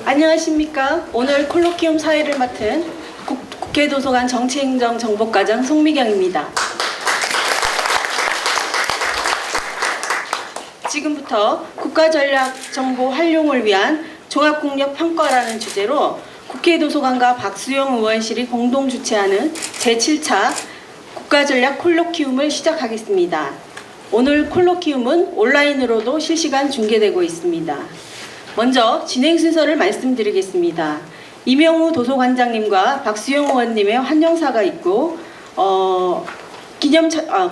안녕하십니까. 오늘 콜로키움 사회를 맡은 국회도서관 정치행정정보과장 송미경입니다. 지금부터 국가전략정보 활용을 위한 종합국력평가라는 주제로 국회도서관과 박수영 의원실이 공동 주최하는 제7차 국가전략 콜로키움을 시작하겠습니다. 오늘 콜로키움은 온라인으로도 실시간 중계되고 있습니다. 먼저 진행 순서를 말씀드리겠습니다. 이명우 도서관장님과 박수영 의원님의 환영사가 있고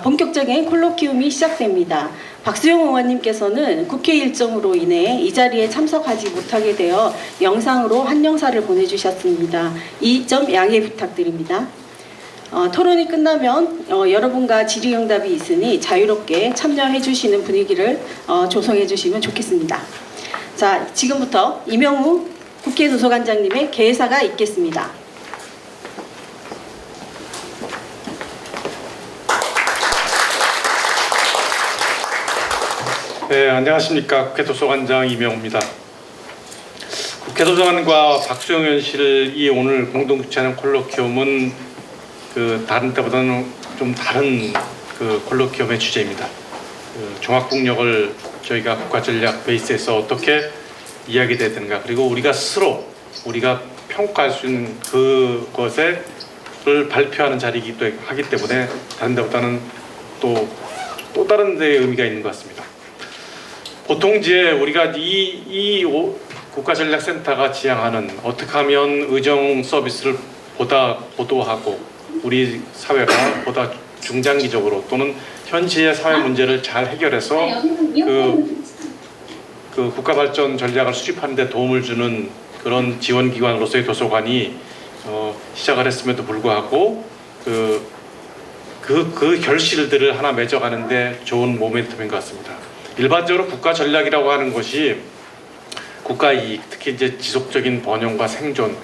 본격적인 콜로키움이 시작됩니다. 박수영 의원님께서는 국회 일정으로 인해 이 자리에 참석하지 못하게 되어 영상으로 환영사를 보내주셨습니다. 이 점 양해 부탁드립니다. 토론이 끝나면 여러분과 질의응답이 있으니 자유롭게 참여해 주시는 분위기를 조성해 주시면 좋겠습니다. 자, 지금부터 이명우 국회도서관장님의 개사가 있겠습니다. 네, 안녕하십니까. 국회도서관장 이명우입니다. 국회도서관과 박수영 의원실이 오늘 공동 주최하는 콜로키움은 다른 때보다는 좀 다른 콜로키움의 주제입니다. 종합국력을 저희가 국가전략 베이스에서 어떻게 이야기되든가, 그리고 우리가 스스로 우리가 평가할 수 있는 그것을 발표하는 자리이기도 하기 때문에 다른 데보다는 또 다른 데에 의미가 있는 것 같습니다. 보통 이제 우리가 이 국가전략센터가 지향하는 어떻게 하면 의정 서비스를 보다 고도하고 우리 사회가 보다 중장기적으로 또는 현재의 사회 문제를 잘 해결해서 그 국가 발전 전략을 수립하는 데 도움을 주는 그런 지원기관으로서의 도서관이 시작을 했음에도 불구하고 그 결실들을 하나 맺어가는데 좋은 모멘텀인 것 같습니다. 일반적으로 국가 전략이라고 하는 것이 국가 이익, 특히 이제 지속적인 번영과 생존,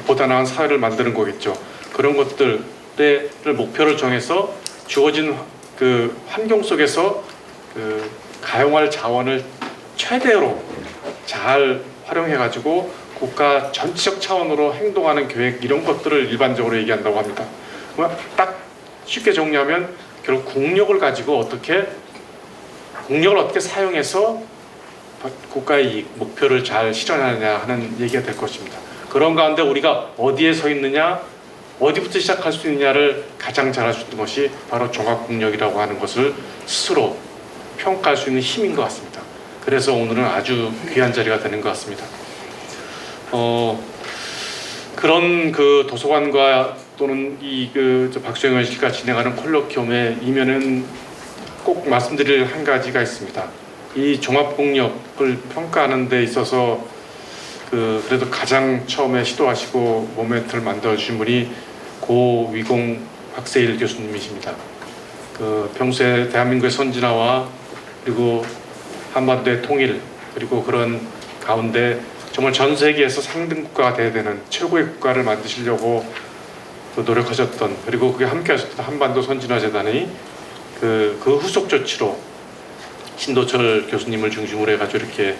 보다 나은 사회를 만드는 거겠죠. 그런 것들을 목표를 정해서 주어진 그 환경 속에서 가용할 자원을 최대로 잘 활용해가지고 국가 전체적 차원으로 행동하는 계획, 이런 것들을 일반적으로 얘기한다고 합니다. 딱 쉽게 정리하면 결국 국력을 가지고 국력을 어떻게 사용해서 국가의 이익, 목표를 잘 실현하느냐 하는 얘기가 될 것입니다. 그런 가운데 우리가 어디에 서 있느냐, 어디부터 시작할 수 있느냐를 가장 잘 할 수 있는 것이 바로 종합국력이라고 하는 것을 스스로 평가할 수 있는 힘인 것 같습니다. 그래서 오늘은 아주 귀한 자리가 되는 것 같습니다. 그런 도서관과 또는 박수영 의원실과 진행하는 콜로키움의 이면은 꼭 말씀드릴 한 가지가 있습니다. 이 종합국력을 평가하는 데 있어서 그래도 가장 처음에 시도하시고 모멘트를 만들어주신 분이 고위공 박세일 교수님이십니다. 평소에 대한민국의 선진화와 그리고 한반도의 통일, 그리고 그런 가운데 정말 전 세계에서 상등 국가가 되어야 되는 최고의 국가를 만드시려고 노력하셨던, 그리고 그게 함께 하셨던 한반도 선진화재단이 그 후속 조치로 신도철 교수님을 중심으로 해가지고 이렇게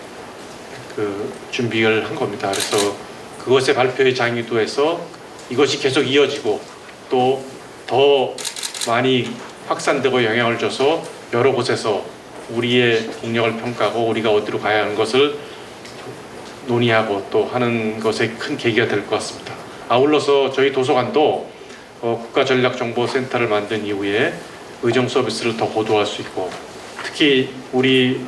준비를 한 겁니다. 그래서 그것의 발표의 장이도 해서 이것이 계속 이어지고 또 더 많이 확산되고 영향을 줘서 여러 곳에서 우리의 국력을 평가하고 우리가 어디로 가야 하는 것을 논의하고 또 하는 것에 큰 계기가 될 것 같습니다. 아울러서 저희 도서관도 국가전략정보센터를 만든 이후에 의정 서비스를 더 고도화할 수 있고, 특히 우리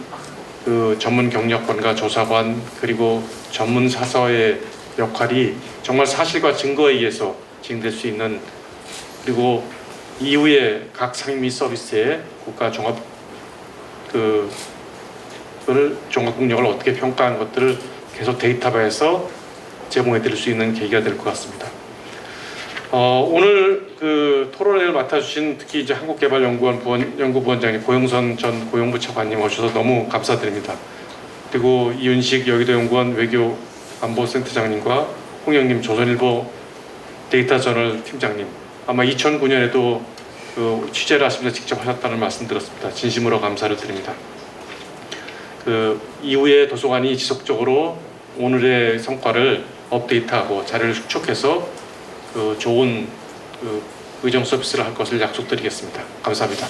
전문 경력관과 조사관 그리고 전문 사서의 역할이 정말 사실과 증거에 의해서 진행될 수 있는, 그리고 이후에 각 상임위 서비스의 국가 종합국력을 어떻게 평가하는 것들을 계속 데이터베이스에서 제공해 드릴 수 있는 계기가 될 것 같습니다. 오늘 토론회를 맡아주신 특히 이제 한국개발연구원 연구부원장님 고영선 전 고용부 차관님 오셔서 너무 감사드립니다. 그리고 이윤식 여의도연구원 외교안보센터장님과 홍영님 조선일보 데이터저널 팀장님, 아마 2009년에도 취재를 하시면서 직접 하셨다는 말씀 들었습니다. 진심으로 감사를 드립니다. 이후에 도서관이 지속적으로 오늘의 성과를 업데이트하고 자료를 축적해서 좋은 의정 서비스를 할 것을 약속드리겠습니다. 감사합니다.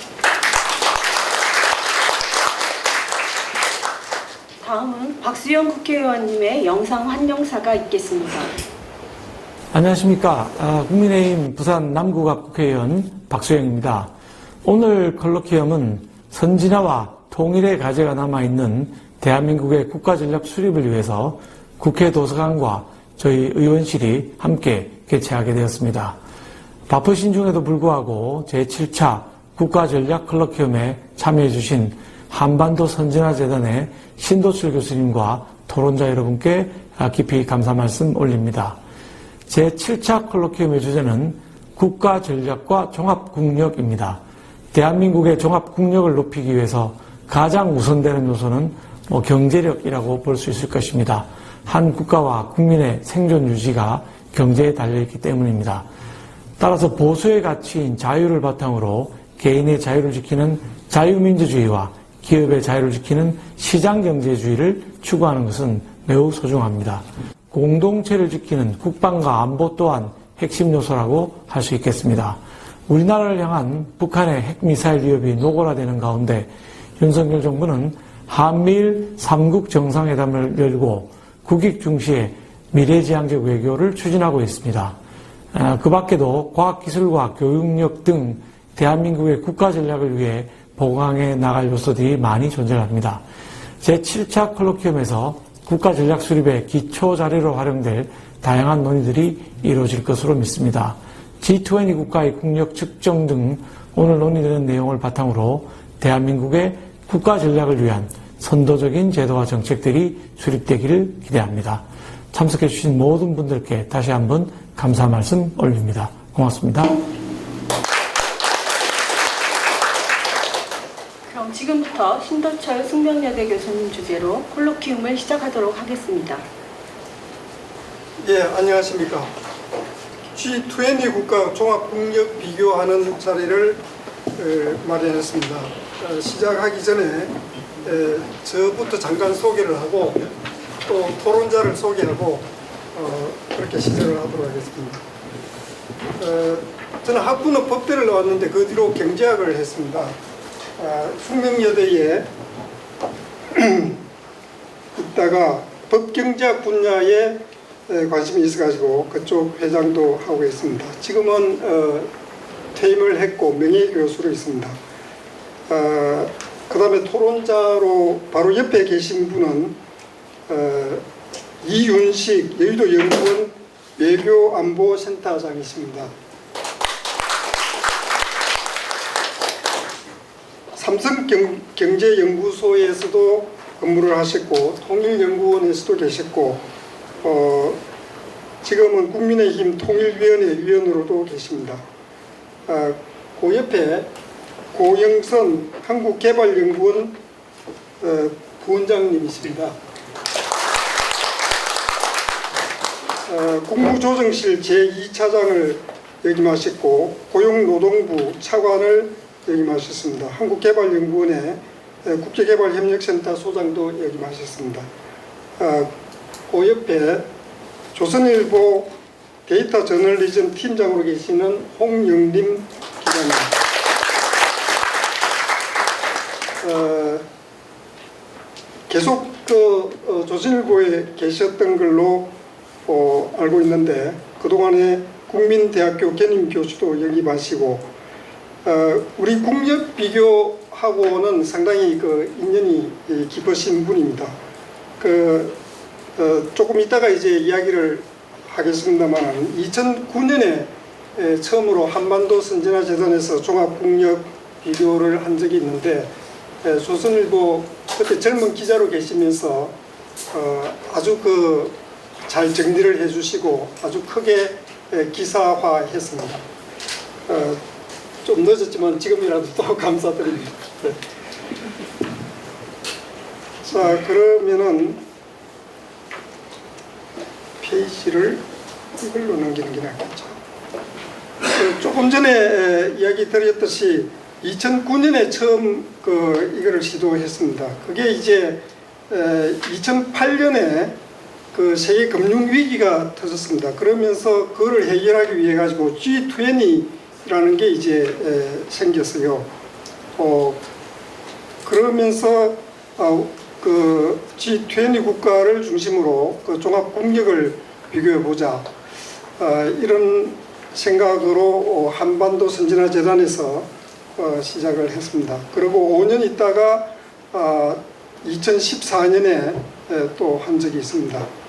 다음은 박수영 국회의원님의 영상 환영사가 있겠습니다. 안녕하십니까. 국민의힘 부산 남구갑 국회의원 박수영입니다. 오늘 컬로키엄은 선진화와 통일의 과제가 남아있는 대한민국의 국가전략 수립을 위해서 국회 도서관과 저희 의원실이 함께 개최하게 되었습니다. 바쁘신 중에도 불구하고 제7차 국가전략 컬로키엄에 참여해주신 한반도 선진화재단의 신도철 교수님과 토론자 여러분께 깊이 감사 말씀 올립니다. 제7차 컬로키엄의 주제는 국가전략과 종합국력입니다. 대한민국의 종합국력을 높이기 위해서 가장 우선되는 요소는 경제력이라고 볼 수 있을 것입니다. 한 국가와 국민의 생존 유지가 경제에 달려있기 때문입니다. 따라서 보수의 가치인 자유를 바탕으로 개인의 자유를 지키는 자유민주주의와 기업의 자유를 지키는 시장경제주의를 추구하는 것은 매우 소중합니다. 공동체를 지키는 국방과 안보 또한 핵심 요소라고 할 수 있겠습니다. 우리나라를 향한 북한의 핵미사일 위협이 노골화되는 가운데 윤석열 정부는 한미일 3국 정상회담을 열고 국익 중시의 미래지향적 외교를 추진하고 있습니다. 그 밖에도 과학기술과 교육력 등 대한민국의 국가전략을 위해 보강해 나갈 요소들이 많이 존재합니다. 제7차 컬로키엄에서 국가전략 수립의 기초 자료로 활용될 다양한 논의들이 이루어질 것으로 믿습니다. G20 국가의 국력 측정 등 오늘 논의되는 내용을 바탕으로 대한민국의 국가전략을 위한 선도적인 제도와 정책들이 수립되기를 기대합니다. 참석해주신 모든 분들께 다시 한번 감사 말씀 올립니다. 고맙습니다. 그럼 지금부터 신도철 숙명여대 교수님 주제로 콜로키움을 시작하도록 하겠습니다. 예, 안녕하십니까. G20 국가 종합국력 비교하는 자리를 마련했습니다. 시작하기 전에 저부터 잠깐 소개를 하고 또 토론자를 소개하고 그렇게 시작을 하도록 하겠습니다. 저는 학부는 법대를 나왔는데 그 뒤로 경제학을 했습니다. 숙명여대에 있다가 법경제학 분야에 관심이 있어가지고 그쪽 회장도 하고 있습니다. 지금은 퇴임을 했고 명예교수로 있습니다. 그 다음에 토론자로 바로 옆에 계신 분은 이윤식 여의도연구원 외교안보센터장이십니다. 삼성경제연구소에서도 근무를 하셨고 통일연구원에서도 계셨고 지금은 국민의힘 통일위원회 위원으로도 계십니다. 그 옆에 고영선 한국개발연구원 부원장님이십니다. 국무조정실 제2차장을 역임하셨고 고용노동부 차관을 역임하셨습니다. 한국개발연구원의 국제개발협력센터 소장도 역임하셨습니다. 그 옆에 조선일보 데이터 저널리즘 팀장으로 계시는 홍영림 기자입니다. 계속 조선일보에 계셨던 걸로 알고 있는데 그동안에 국민대학교 견임교수도 역임하시고 우리 국력 비교하고는 상당히 인연이 깊으신 분입니다. 조금 이따가 이제 이야기를 하겠습니다만 2009년에 처음으로 한반도 선진화재단에서 종합국력 비교를 한 적이 있는데 조선일보 그때 젊은 기자로 계시면서 아주 잘 정리를 해주시고 아주 크게 기사화했습니다. 좀 늦었지만 지금이라도 또 감사드립니다. 네. 자, 그러면은 페이지를 이걸로 넘기는 게 낫겠죠. 조금 전에 이야기 드렸듯이 2009년에 처음 이거를 시도했습니다. 그게 이제 2008년에 그 세계 금융 위기가 터졌습니다. 그러면서 그거를 해결하기 위해 가지고 G20라는 게 이제 생겼어요. 그러면서 그 G20 국가를 중심으로 그 종합 국력을 비교해 보자, 이런 생각으로 한반도 선진화 재단에서 시작을 했습니다. 그리고 5년 있다가 2014년에 또 한 적이 있습니다.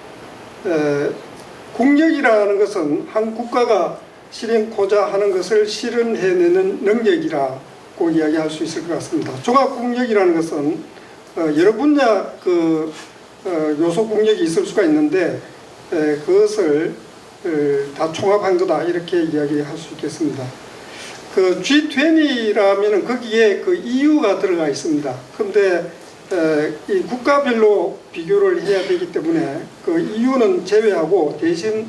국력이라는 것은 한 국가가 실현코자 하는 것을 실현해내는 능력이라고 이야기할 수 있을 것 같습니다. 종합국력이라는 것은 여러 분야 그 요소 국력이 있을 수가 있는데 그것을 다 총합한 거다, 이렇게 이야기할 수 있겠습니다. 그 G20라면은 거기에 그 EU가 들어가 있습니다. 그런데 이 국가별로 비교를 해야 되기 때문에 그 EU는 제외하고 대신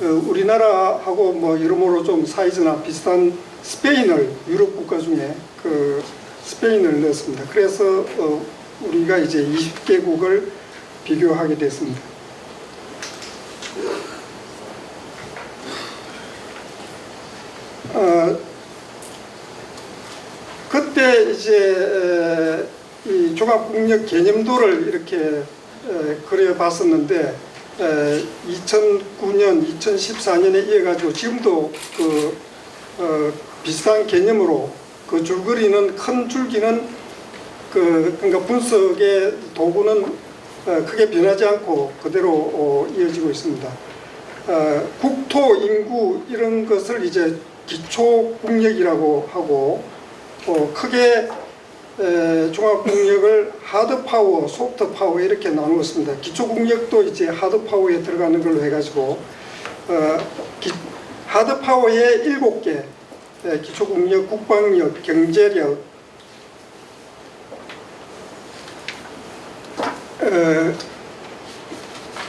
우리나라하고 뭐 여러모로 좀 사이즈나 비슷한 스페인을, 유럽 국가 중에 그 스페인을 넣었습니다. 그래서 우리가 이제 20개국을 비교하게 됐습니다. 그때 이제 이 종합국력 개념도를 이렇게 그려봤었는데 2009년, 2014년에 이어가지고 지금도 그 비슷한 개념으로 그 줄거리는, 큰 줄기는 그러니까 분석의 도구는 크게 변하지 않고 그대로 이어지고 있습니다. 국토, 인구 이런 것을 이제 기초국력이라고 하고, 크게 종합국력을 하드파워, 소프트파워 이렇게 나누었습니다. 기초국력도 이제 하드파워에 들어가는 걸로 해가지고 하드파워의 7개, 기초국력, 국방력, 경제력,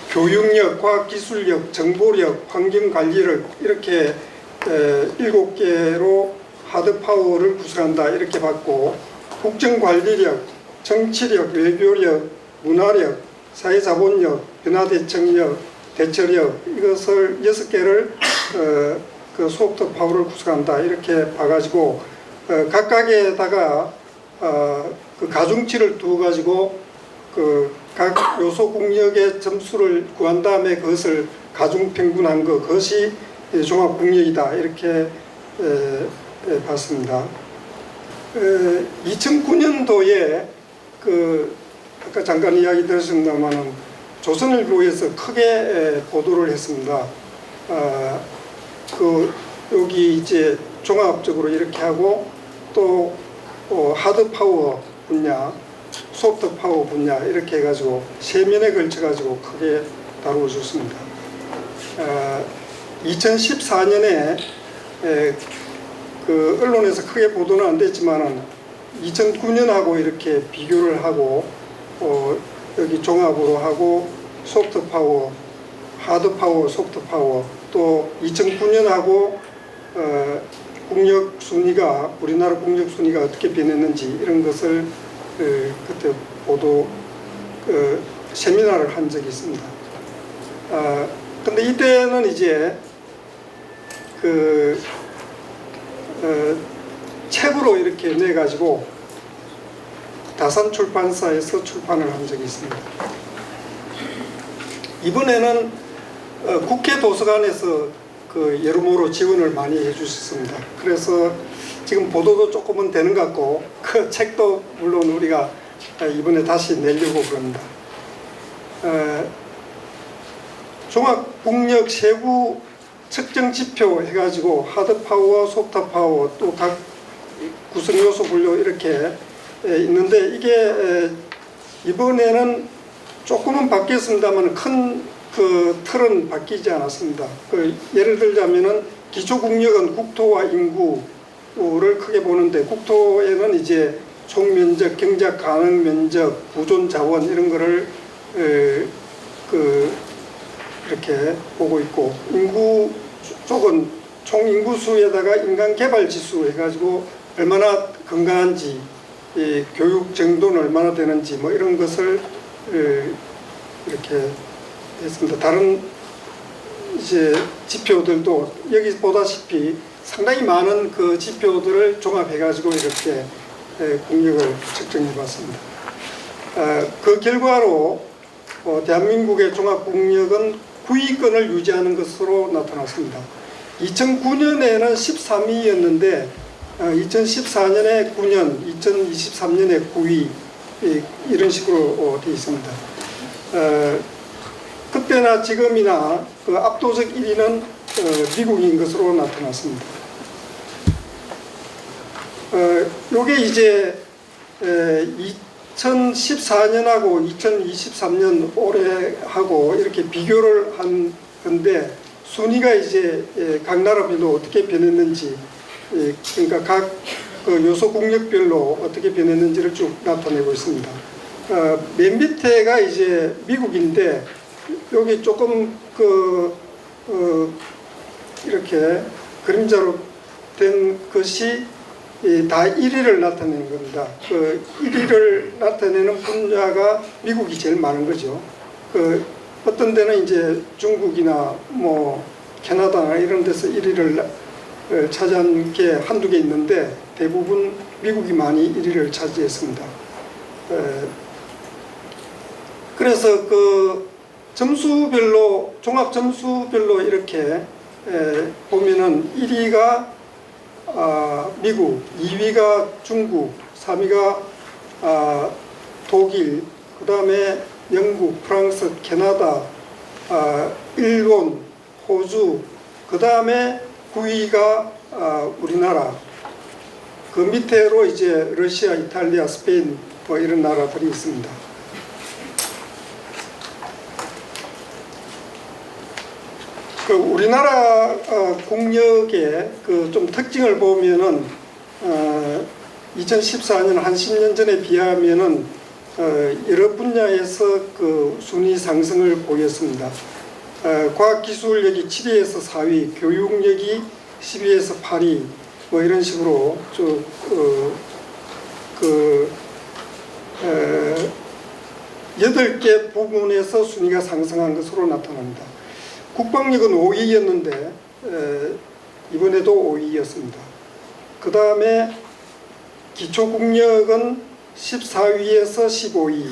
교육력, 과학기술력, 정보력, 환경관리력, 이렇게 7개로 하드파워를 구성한다, 이렇게 봤고, 국정관리력, 정치력, 외교력, 문화력, 사회자본력, 변화대책력, 대처력, 이것을 6개를 그 소프트파워를 구성한다, 이렇게 봐가지고 각각에다가 그 가중치를 두어가지고 그 각 요소 국력의 점수를 구한 다음에 그것을 가중평균한 것, 그것이 종합국력이다, 이렇게 봤습니다. 2009년도에 그 아까 잠깐 이야기 드렸습니다만 조선일보에서 크게 보도를 했습니다. 그 여기 이제 종합적으로 이렇게 하고 또 하드파워 분야, 소프트파워 분야 이렇게 해가지고 3면에 걸쳐가지고 크게 다루어줬습니다. 2014년에 그 언론에서 크게 보도는 안 됐지만은 2009년하고 이렇게 비교를 하고 여기 종합으로 하고 소프트파워, 하드파워, 소프트파워, 또 2009년하고 국력 순위가, 우리나라 국력 순위가 어떻게 변했는지 이런 것을 그때 보도 세미나를 한 적이 있습니다. 근데 이때는 이제 그 책으로 이렇게 내 가지고 다산 출판사에서 출판을 한 적이 있습니다. 이번에는 국회 도서관에서 그 여러모로 지원을 많이 해주셨습니다. 그래서 지금 보도도 조금은 되는 것 같고 그 책도 물론 우리가 이번에 다시 내려고 그럽니다. 종합국력 세부 측정 지표 해가지고 하드파워, 소프트파워, 또 각 구성 요소 분류 이렇게 있는데 이게 이번에는 조금은 바뀌었습니다만 큰 그 틀은 바뀌지 않았습니다. 예를 들자면은 기초국력은 국토와 인구를 크게 보는데, 국토에는 이제 총면적, 경작 가능 면적, 보존 자원 이런 거를 이렇게 보고 있고, 인구 쪽은 총 인구수에다가 인간 개발 지수 해가지고 얼마나 건강한지, 교육 정도는 얼마나 되는지 뭐 이런 것을 이렇게 했습니다. 다른 이제 지표들도 여기 보다시피 상당히 많은 그 지표들을 종합해가지고 이렇게 국력을 측정해봤습니다. 그 결과로 대한민국의 종합국력은 9위권을 유지하는 것으로 나타났습니다. 2009년에는 13위였는데 2014년에 9년, 2023년에 9위 이런 식으로 되어 있습니다. 그때나 지금이나 그 압도적 1위는 미국인 것으로 나타났습니다. 요게 이제 2014년하고 2023년 올해하고 이렇게 비교를 한 건데 순위가 이제 각 나라별로 어떻게 변했는지, 그러니까 각 그 요소 국력별로 어떻게 변했는지를 쭉 나타내고 있습니다. 맨 밑에가 이제 미국인데 여기 조금 이렇게 그림자로 된 것이 다 1위를 나타내는 겁니다. 그 1위를 나타내는 분야가 미국이 제일 많은 거죠. 어떤 데는 이제 중국이나 뭐 캐나다나 이런 데서 1위를 차지한 게 한두 개 있는데 대부분 미국이 많이 1위를 차지했습니다. 그래서 그 점수별로, 종합 점수별로 이렇게 보면은 1위가 미국, 2위가 중국, 3위가 독일, 그 다음에 영국, 프랑스, 캐나다, 일본, 호주, 그 다음에 9위가 우리나라, 그 밑에로 이제 러시아, 이탈리아, 스페인 뭐 이런 나라들이 있습니다. 그 우리나라 국력의 그 좀 특징을 보면은 2014년 한 10년 전에 비하면은 여러 분야에서 그 순위 상승을 보였습니다. 과학기술력이 7위에서 4위, 교육력이 10위에서 8위, 뭐 이런 식으로 쭉 8개 부분에서 순위가 상승한 것으로 나타납니다. 국방력은 5위였는데 이번에도 5위였습니다. 그 다음에 기초국력은 14위에서 15위.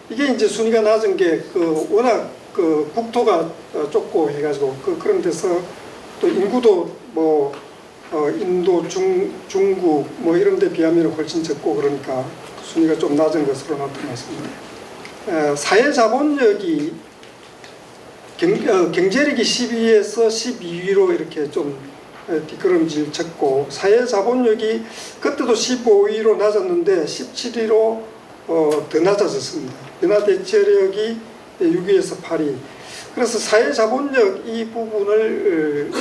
이게 이제 순위가 낮은 게 워낙 국토가 좁고 해가지고 그런 데서 또 인구도 뭐 인도, 중국 뭐 이런 데 비하면 훨씬 적고 그러니까 순위가 좀 낮은 것으로 나타났습니다. 사회자본력이 경제력이 12위에서 12위로 이렇게 좀 뒷걸음질 쳤고, 사회자본력이 그때도 15위로 낮았는데 17위로 더 낮아졌습니다. 변화대처력이 6위에서 8위. 그래서 사회자본력 이 부분을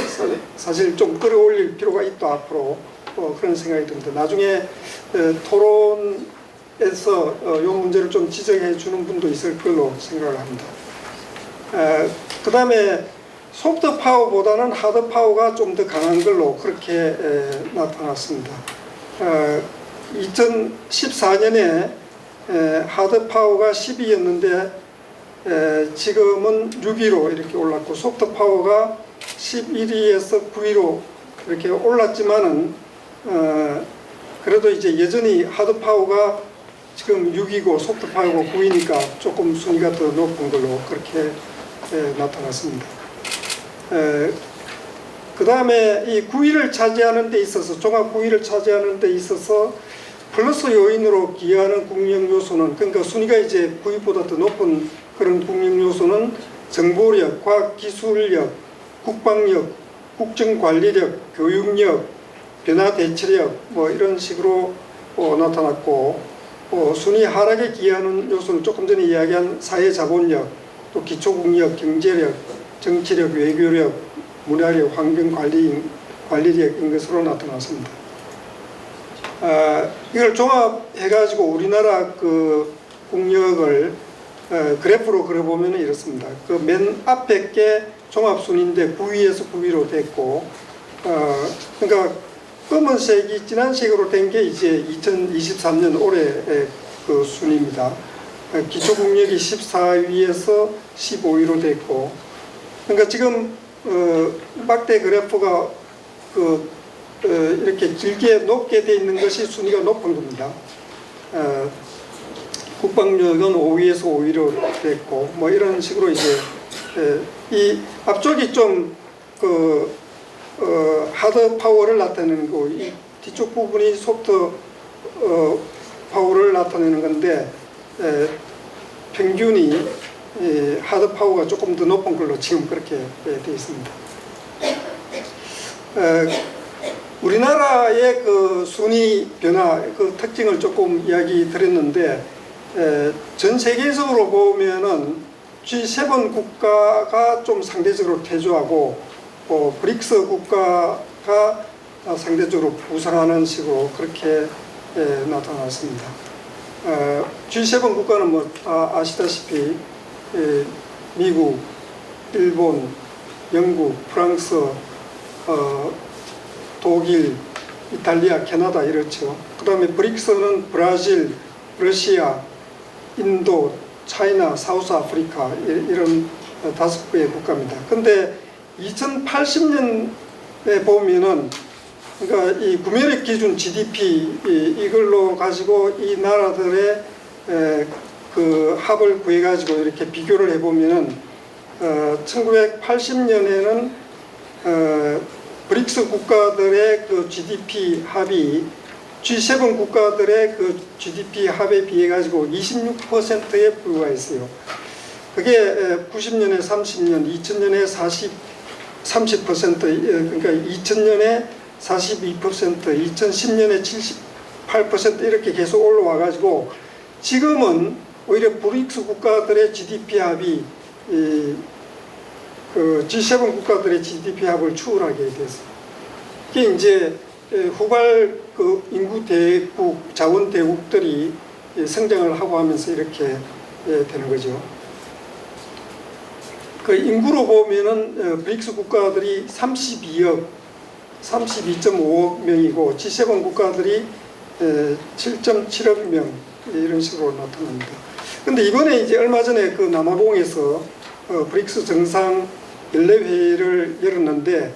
사실 좀 끌어올릴 필요가 있다 앞으로 그런 생각이 듭니다. 나중에 토론에서 이 문제를 좀 지적해 주는 분도 있을 걸로 생각을 합니다. 그 다음에 소프트 파워보다는 하드 파워가 좀 더 강한 걸로 그렇게 나타났습니다. 2014년에 하드 파워가 10위였는데 지금은 6위로 이렇게 올랐고, 소프트 파워가 11위에서 9위로 이렇게 올랐지만은 그래도 이제 여전히 하드 파워가 지금 6위고 소프트 파워가 9위니까 조금 순위가 더 높은 걸로 그렇게 나타났습니다. 그 다음에 이 9위를 차지하는 데 있어서, 종합 9위를 차지하는 데 있어서 플러스 요인으로 기여하는 국력 요소는, 그러니까 순위가 이제 9위보다 더 높은 그런 국력 요소는 정보력, 과학기술력, 국방력, 국정관리력, 교육력, 변화대처력 뭐 이런 식으로 나타났고, 순위 하락에 기여하는 요소는 조금 전에 이야기한 사회자본력, 또 기초국력, 경제력, 정치력, 외교력, 문화력, 환경관리력인 것으로 나타났습니다. 이걸 종합해가지고 우리나라 그 국력을 그래프로 그려보면 이렇습니다. 그 맨 앞에 게 종합순위인데 9위에서 9위로 됐고, 그러니까 검은색이 진한 색으로 된 게 이제 2023년 올해 그 순위입니다. 기초국력이 14위에서 15위로 됐고, 그러니까 지금 막대 그래프가 이렇게 길게 높게 돼 있는 것이 순위가 높은 겁니다. 국방력은 5위에서 5위로 됐고, 뭐 이런 식으로 이제 이 앞쪽이 좀 하드 파워를 나타내는 거, 이 뒤쪽 부분이 소프트 파워를 나타내는 건데, 평균이 하드 파워가 조금 더 높은 걸로 지금 그렇게 되어 있습니다. 우리나라의 그 순위 변화, 그 특징을 조금 이야기 드렸는데, 전 세계적으로 보면은 G7 국가가 좀 상대적으로 태조하고, 브릭스 국가가 상대적으로 부상하는 식으로 그렇게 나타났습니다. G7 국가는 뭐 아시다시피 미국, 일본, 영국, 프랑스, 독일, 이탈리아, 캐나다 이렇죠. 그 다음에 브릭스는 브라질, 러시아, 인도, 차이나, 사우스 아프리카 이런 5개의 국가입니다. 근데 2080년에 보면은 그러니까 이 구매력 기준 GDP 이걸로 가지고 이 나라들의 그 합을 구해 가지고 이렇게 비교를 해보면은 1980년에는 브릭스 국가들의 그 GDP 합이 G7 국가들의 그 GDP 합에 비해 가지고 26%에 불과했어요. 그게 90년에 30년, 2000년에 30%, 그러니까 2000년에 42%, 2010년에 78% 이렇게 계속 올라와 가지고 지금은 오히려 브릭스 국가들의 GDP 합이 그 G7 국가들의 GDP 합을 추월하게 됐어요. 이게 이제 후발 그 인구 대국, 자원 대국들이 성장을 하고 하면서 이렇게 되는 거죠. 그 인구로 보면은 브릭스 국가들이 32.5억 명이고 G7 국가들이 7.7억 명 이런 식으로 나타납니다. 근데 이번에 이제 얼마 전에 그 남아공에서 브릭스 정상 연례회의를 열었는데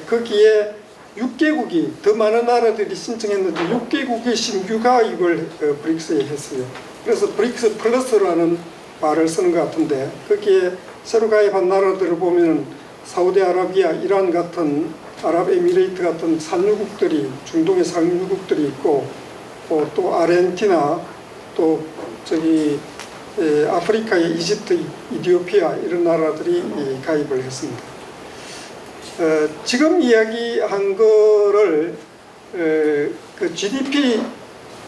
거기에 6개국이 더 많은 나라들이 신청했는데 6개국의 신규 가입을 브릭스에 했어요. 그래서 브릭스 플러스라는 말을 쓰는 것 같은데 거기에 새로 가입한 나라들을 보면은 사우디아라비아, 이란 같은 아랍에미레이트 같은 산유국들이 중동의 산유국들이 있고 또 아르헨티나 또 저기 아프리카의 이집트, 이디오피아 이런 나라들이 가입을 했습니다. 지금 이야기한 거를 그 GDP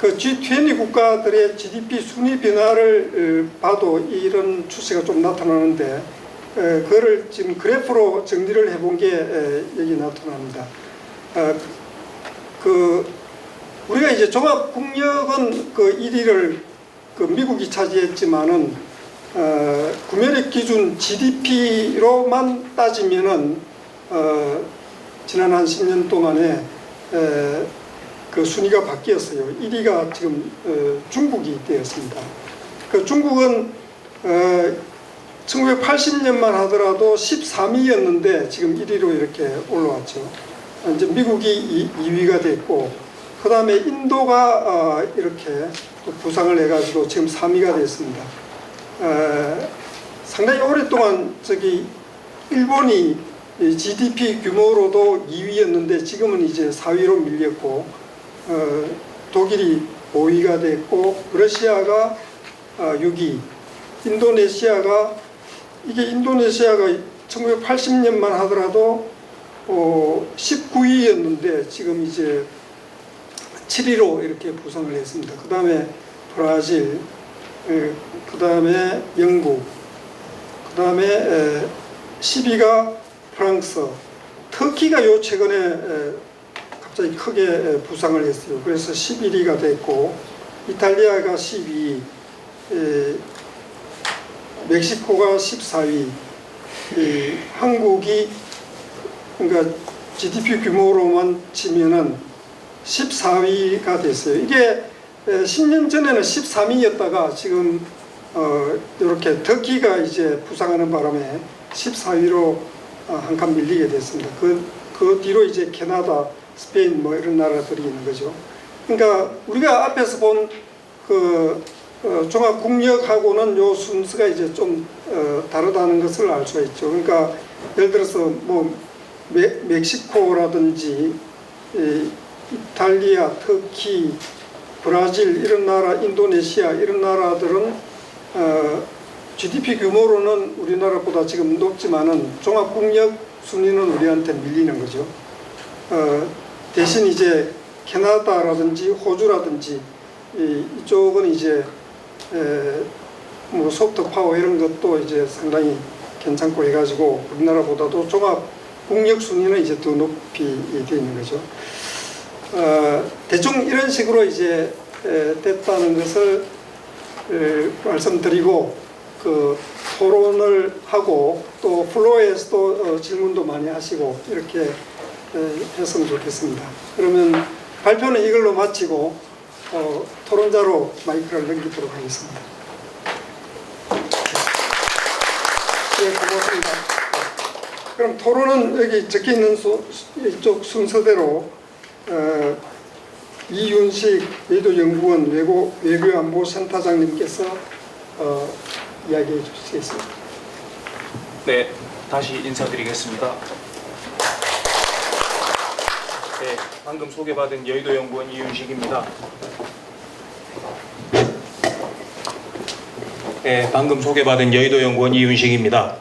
그 G20 국가들의 GDP 순위 변화를 봐도 이런 추세가 좀 나타나는데 그거를 지금 그래프로 정리를 해본 게 여기 나타납니다. 그 우리가 이제 종합 국력은 그 1위를 그 미국이 차지했지만은 구매력 기준 GDP로만 따지면은 지난 한 10년 동안에 그 순위가 바뀌었어요. 1위가 지금 중국이 되었습니다. 그 중국은 1980년만 하더라도 13위였는데 지금 1위로 이렇게 올라왔죠. 이제 미국이 2위가 됐고 그 다음에 인도가 이렇게 또 부상을 해가지고 지금 3위가 됐습니다. 상당히 오랫동안 저기 일본이 GDP 규모로도 2위였는데 지금은 이제 4위로 밀렸고 독일이 5위가 됐고 러시아가 6위, 인도네시아가 1980년만 하더라도 19위였는데 지금 이제 7위로 이렇게 부상을 했습니다. 그 다음에 브라질, 그 다음에 영국, 그 다음에 10위가 프랑스, 터키가 요 최근에 갑자기 크게 부상을 했어요. 그래서 11위가 됐고 이탈리아가 12위, 멕시코가 14위, 한국이 그러니까 GDP 규모로만 치면은 14위가 됐어요. 이게 10년 전에는 13위였다가 지금 이렇게 터키가 이제 부상하는 바람에 14위로 한 칸 밀리게 됐습니다. 그 뒤로 이제 캐나다, 스페인 뭐 이런 나라들이 있는 거죠. 그러니까 우리가 앞에서 본 종합국력하고는 요 순서가 이제 좀 다르다는 것을 알 수가 있죠. 그러니까 예를 들어서 뭐 멕시코라든지 이탈리아, 터키, 브라질 이런 나라, 인도네시아 이런 나라들은 GDP 규모로는 우리나라보다 지금 높지만은 종합국력 순위는 우리한테 밀리는 거죠. 대신 이제 캐나다라든지 호주라든지 이쪽은 이제 뭐 소프트 파워 이런 것도 이제 상당히 괜찮고 해가지고 우리나라보다도 종합 국력 순위는 이제 더 높이 되어 있는 거죠. 대충 이런 식으로 이제 됐다는 것을 말씀드리고 토론을 하고 또 플로어에서도 질문도 많이 하시고 이렇게 했으면 좋겠습니다. 그러면 발표는 이걸로 마치고 토론자로 마이크를 넘기도록 하겠습니다. 네, 고맙습니다. 그럼 토론은 여기 적혀 있는 이쪽 순서대로 이윤식 외교연구원 외교안보센터장님께서 이야기해 주시겠습니다. 네, 다시 인사드리겠습니다. 네, 방금 소개받은 여의도연구원 이윤식입니다. 네, 방금 소개받은 여의도연구원 이윤식입니다.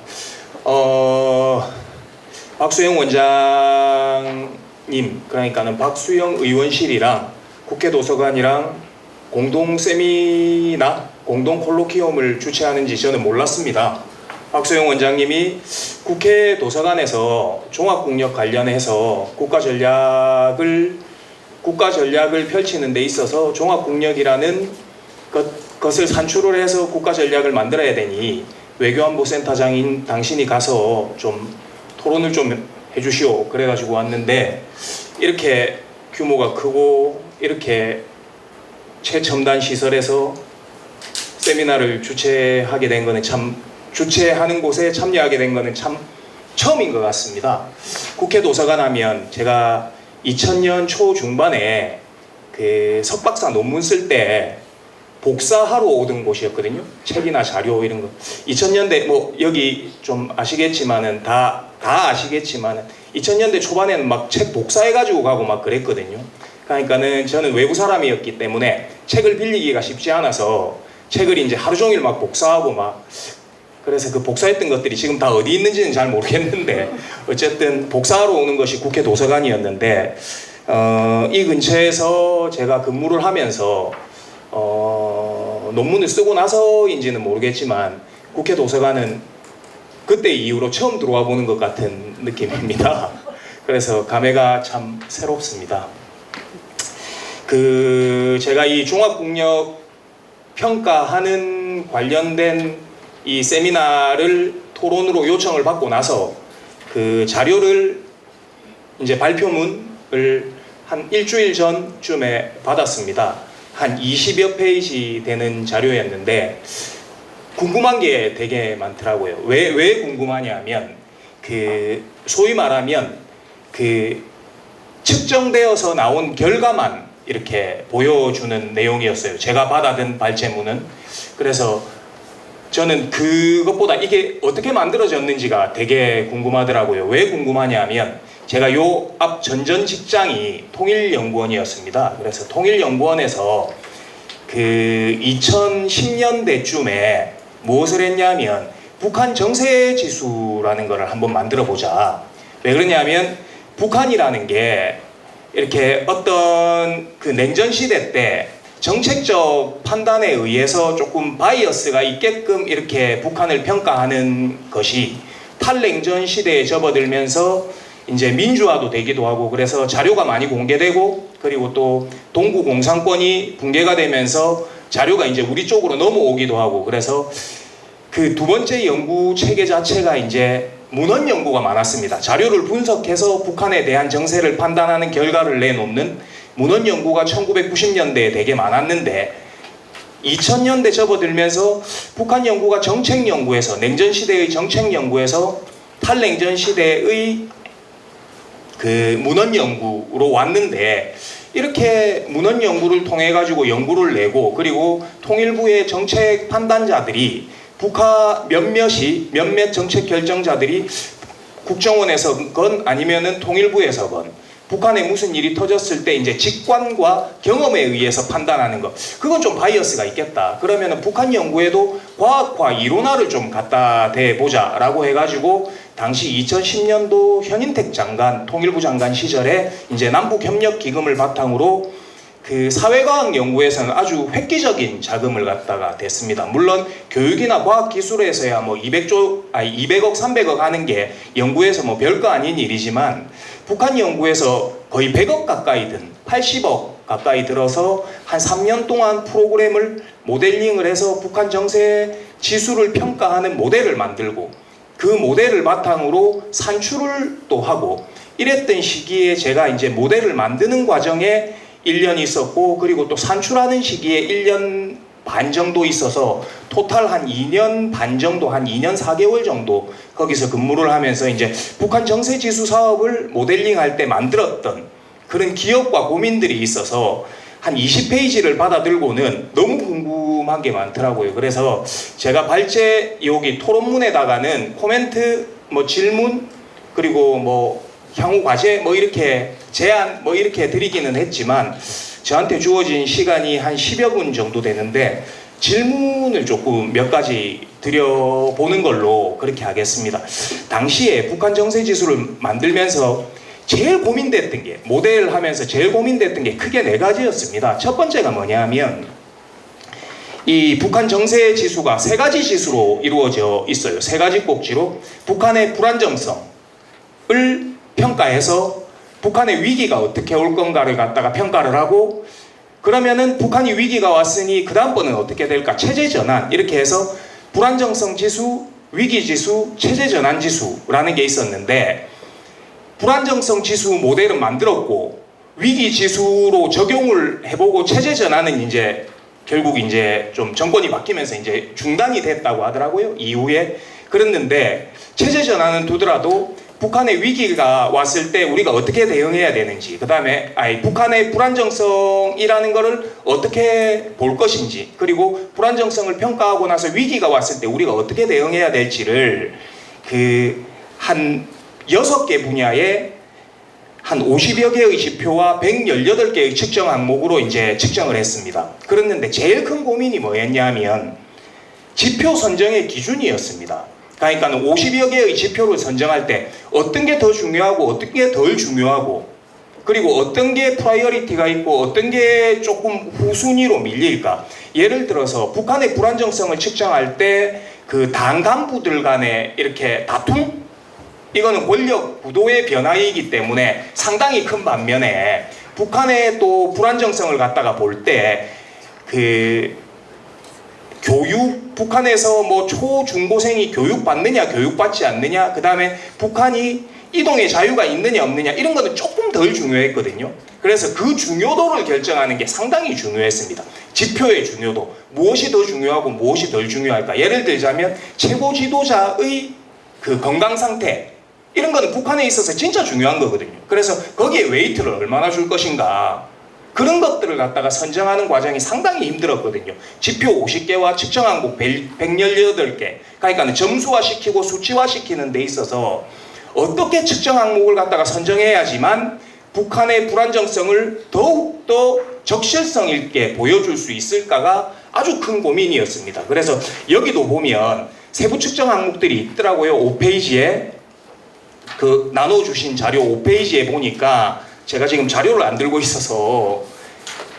박수영 원장님, 그러니까는 박수영 의원실이랑 국회도서관이랑 공동 세미나, 공동 콜로키움을 주최하는지 저는 몰랐습니다. 박수영 원장님이 국회 도서관에서 종합국력 관련해서 국가 전략을 펼치는 데 있어서 종합국력이라는 것을 산출을 해서 국가 전략을 만들어야 되니 외교안보센터장인 당신이 가서 좀 토론을 좀 해주시오. 그래가지고 왔는데 이렇게 규모가 크고 이렇게 최첨단 시설에서 세미나를 주최하게 된 거는 주최하는 곳에 참여하게 된 거는 참 처음인 것 같습니다. 국회 도서관 하면 제가 2000년 초중반에 석박사 논문 쓸 때 복사하러 오던 곳이었거든요. 책이나 자료 이런 거. 2000년대 뭐 여기 좀 아시겠지만은 다 아시겠지만은 2000년대 초반에는 막 책 복사해가지고 가고 막 그랬거든요. 그러니까는 저는 외부 사람이었기 때문에 책을 빌리기가 쉽지 않아서 책을 이제 하루 종일 막 복사하고 막 그래서 그 복사했던 것들이 지금 다 어디 있는지는 잘 모르겠는데 어쨌든 복사하러 오는 것이 국회 도서관이었는데 이 근처에서 제가 근무를 하면서 논문을 쓰고 나서인지는 모르겠지만 국회 도서관은 그때 이후로 처음 들어와 보는 것 같은 느낌입니다. 그래서 감회가 참 새롭습니다. 제가 이 종합국력 평가하는 관련된 이 세미나를 토론으로 요청을 받고 나서 그 자료를 이제 발표문을 한 일주일 전쯤에 받았습니다. 한 20여 페이지 되는 자료였는데 궁금한 게 되게 많더라고요. 왜 궁금하냐면 소위 말하면 측정되어서 나온 결과만 이렇게 보여주는 내용이었어요. 제가 받아든 발제문은. 그래서 저는 그것보다 이게 어떻게 만들어졌는지가 되게 궁금하더라고요. 왜 궁금하냐면 제가 요 앞 전전 직장이 통일연구원이었습니다. 그래서 통일연구원에서 2010년대쯤에 무엇을 했냐면 북한 정세지수라는 거를 한번 만들어 보자. 왜 그러냐면 북한이라는 게 이렇게 어떤 냉전 시대 때 정책적 판단에 의해서 조금 바이어스가 있게끔 이렇게 북한을 평가하는 것이 탈냉전 시대에 접어들면서 이제 민주화도 되기도 하고 그래서 자료가 많이 공개되고 그리고 또 동구 공산권이 붕괴가 되면서 자료가 이제 우리 쪽으로 넘어오기도 하고 그래서 그 두 번째 연구 체계 자체가 이제 문헌 연구가 많았습니다. 자료를 분석해서 북한에 대한 정세를 판단하는 결과를 내놓는 문헌 연구가 1990년대에 되게 많았는데 2000년대 접어들면서 북한 연구가 정책 연구에서 냉전 시대의 정책 연구에서 탈냉전 시대의 그 문헌 연구로 왔는데 이렇게 문헌 연구를 통해 가지고 연구를 내고 그리고 통일부의 정책 판단자들이 북한 몇몇 정책 결정자들이 국정원에서건 아니면은 통일부에서건 북한에 무슨 일이 터졌을 때 이제 직관과 경험에 의해서 판단하는 것 그건 좀 바이어스가 있겠다. 그러면은 북한 연구에도 과학과 이론화를 좀 갖다 대 보자라고 해가지고 당시 2010년도 현인택 장관 통일부 장관 시절에 이제 남북 협력 기금을 바탕으로 그 사회과학 연구에서는 아주 획기적인 자금을 갖다가 댔습니다. 물론 교육이나 과학기술에서야 뭐 200억, 300억 하는 게 연구에서 뭐 별거 아닌 일이지만 북한 연구에서 거의 100억 가까이 든 80억 가까이 들어서 한 3년 동안 프로그램을 모델링을 해서 북한 정세 지수를 평가하는 모델을 만들고 그 모델을 바탕으로 산출을 또 하고 이랬던 시기에 제가 이제 모델을 만드는 과정에 1년 있었고 그리고 또 산출하는 시기에 1년 반 정도 있어서 토탈 한 2년 반 정도 한 2년 4개월 정도 거기서 근무를 하면서 이제 북한 정세지수 사업을 모델링할 때 만들었던 그런 기억과 고민들이 있어서 한 20페이지를 받아들고는 너무 궁금한 게 많더라고요. 그래서 제가 발제 여기 토론문에다가는 코멘트 뭐 질문 그리고 뭐 향후 과제 뭐 이렇게 제안 뭐 이렇게 드리기는 했지만 저한테 주어진 시간이 한 10여 분 정도 되는데 질문을 조금 몇 가지 드려보는 걸로 그렇게 하겠습니다. 당시에 북한 정세지수를 만들면서 제일 고민됐던 게 모델을 하면서 제일 고민됐던 게 크게 4가지였습니다. 첫 번째가 뭐냐면 이 북한 정세지수가 3가지 지수로 이루어져 있어요. 3가지 꼭지로 북한의 불안정성을 평가해서 북한의 위기가 어떻게 올 건가를 갖다가 평가를 하고 그러면은 북한이 위기가 왔으니 그 다음번은 어떻게 될까 체제 전환 이렇게 해서 불안정성 지수, 위기 지수, 체제 전환 지수라는 게 있었는데 불안정성 지수 모델은 만들었고 위기 지수로 적용을 해보고 체제 전환은 이제 결국 이제 좀 정권이 바뀌면서 이제 중단이 됐다고 하더라고요. 이후에 그랬는데 체제 전환은 두더라도 북한의 위기가 왔을 때 우리가 어떻게 대응해야 되는지 그 다음에 북한의 불안정성이라는 것을 어떻게 볼 것인지 그리고 불안정성을 평가하고 나서 위기가 왔을 때 우리가 어떻게 대응해야 될지를 그 한 6개 분야에 한 50여 개의 지표와 118개의 측정 항목으로 이제 측정을 했습니다. 그랬는데 제일 큰 고민이 뭐였냐면 지표 선정의 기준이었습니다. 그러니까 50여 개의 지표를 선정할 때 어떤 게 더 중요하고 어떤 게 덜 중요하고 그리고 어떤 게 프라이어리티가 있고 어떤 게 조금 후순위로 밀릴까. 예를 들어서 북한의 불안정성을 측정할 때 그 당 간부들 간의 이렇게 다툼? 이거는 권력 구도의 변화이기 때문에 상당히 큰 반면에 북한의 또 불안정성을 갖다가 볼 때 그 교육, 북한에서 뭐 초, 중고생이 교육받느냐, 교육받지 않느냐, 그 다음에 북한이 이동의 자유가 있느냐, 없느냐, 이런 거는 조금 덜 중요했거든요. 그래서 그 중요도를 결정하는 게 상당히 중요했습니다. 지표의 중요도. 무엇이 더 중요하고 무엇이 덜 중요할까? 예를 들자면, 최고 지도자의 그 건강 상태. 이런 거는 북한에 있어서 진짜 중요한 거거든요. 그래서 거기에 웨이트를 얼마나 줄 것인가. 그런 것들을 갖다가 선정하는 과정이 상당히 힘들었거든요. 지표 50개와 측정 항목 118개. 그러니까 점수화시키고 수치화시키는 데 있어서 어떻게 측정 항목을 갖다가 선정해야지만 북한의 불안정성을 더욱더 적실성 있게 보여줄 수 있을까가 아주 큰 고민이었습니다. 그래서 여기도 보면 세부 측정 항목들이 있더라고요. 5페이지에 그 나눠주신 자료 5페이지에 보니까 제가 지금 자료를 안 들고 있어서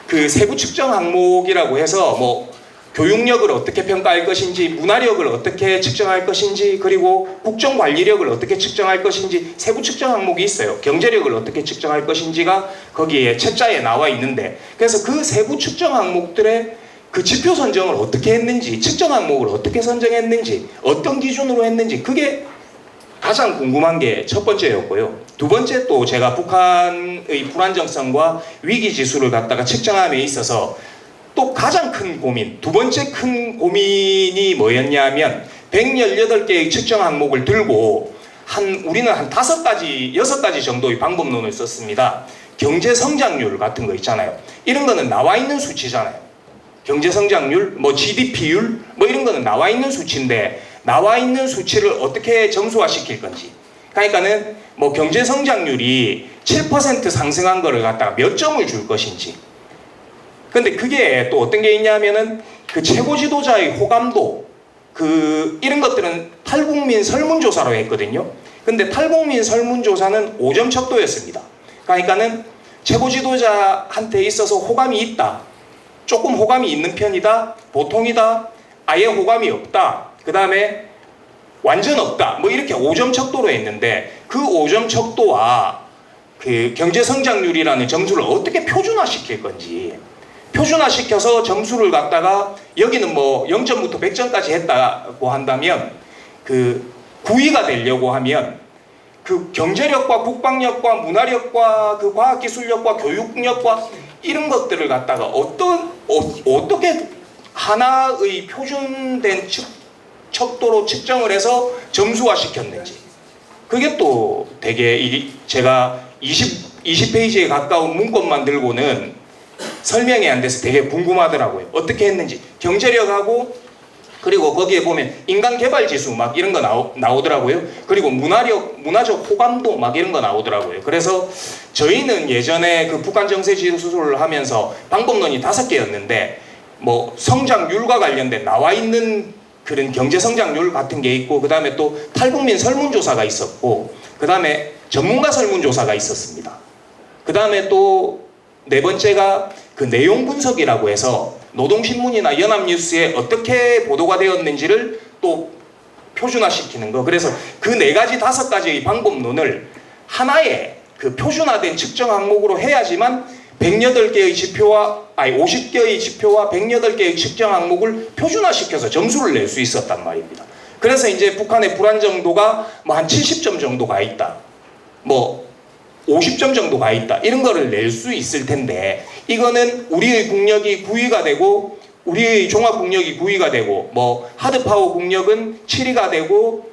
그 세부 측정 항목이라고 해서 뭐 교육력을 어떻게 평가할 것인지, 문화력을 어떻게 측정할 것인지, 그리고 국정관리력을 어떻게 측정할 것인지 세부 측정 항목이 있어요. 경제력을 어떻게 측정할 것인지가 거기에 책자에 나와 있는데, 그래서 그 세부 측정 항목들의 그 지표 선정을 어떻게 했는지, 측정 항목을 어떻게 선정했는지, 어떤 기준으로 했는지, 그게 가장 궁금한 게 첫 번째였고요. 두 번째 또 제가 북한의 불안정성과 위기 지수를 갖다가 측정함에 있어서 또 가장 큰 고민, 두 번째 큰 고민이 뭐였냐면 118개의 측정 항목을 들고 우리는 한 5가지, 6가지 정도의 방법론을 썼습니다. 경제 성장률 같은 거 있잖아요. 이런 거는 나와 있는 수치잖아요. 경제 성장률, 뭐 GDP율, 뭐 이런 거는 나와 있는 수치인데 나와 있는 수치를 어떻게 점수화시킬 건지. 그러니까는 뭐 경제 성장률이 7% 상승한 거를 갖다가 몇 점을 줄 것인지. 근데 그게 또 어떤 게 있냐면은 그 최고 지도자의 호감도 이런 것들은 탈북민 설문조사로 했거든요. 근데 탈북민 설문조사는 5점 척도였습니다. 그러니까는 최고 지도자한테 있어서 호감이 있다. 조금 호감이 있는 편이다. 보통이다. 아예 호감이 없다. 그 다음에 완전 없다. 뭐 이렇게 5점 척도로 했는데 그 5점 척도와 그 경제성장률이라는 점수를 어떻게 표준화시킬 건지. 표준화시켜서 점수를 갖다가 여기는 뭐 0점부터 100점까지 했다고 한다면 그 9위가 되려고 하면 그 경제력과 국방력과 문화력과 그 과학기술력과 교육력과 이런 것들을 갖다가 어떻게 하나의 표준된 척도로 측정을 해서 점수화 시켰는지. 그게 또 되게 제가 20페이지에 가까운 문건만 들고는 설명이 안 돼서 되게 궁금하더라고요. 어떻게 했는지. 경제력하고 그리고 거기에 보면 인간개발지수 막 이런 거 나오더라고요. 그리고 문화적 호감도 막 이런 거 나오더라고요. 그래서 저희는 예전에 그 북한 정세지수를 하면서 방법론이 5개였는데 뭐 성장률과 관련된 나와 있는 그런 경제성장률 같은 게 있고 그 다음에 또 탈북민 설문조사가 있었고 그 다음에 전문가 설문조사가 있었습니다. 그 다음에 또 네 번째가 그 내용 분석이라고 해서 노동신문이나 연합뉴스에 어떻게 보도가 되었는지를 또 표준화시키는 거. 그래서 그 4가지 5가지의 방법론을 하나의 그 표준화된 측정 항목으로 해야지만 50개의 지표와 108개의 측정 항목을 표준화시켜서 점수를 낼 수 있었단 말입니다. 그래서 이제 북한의 불안정도가 뭐 한 70점 정도 가 있다. 뭐 50점 정도 가 있다. 이런 거를 낼 수 있을 텐데 이거는 우리의 국력이 9위가 되고 우리의 종합 국력이 9위가 되고 뭐 하드 파워 국력은 7위가 되고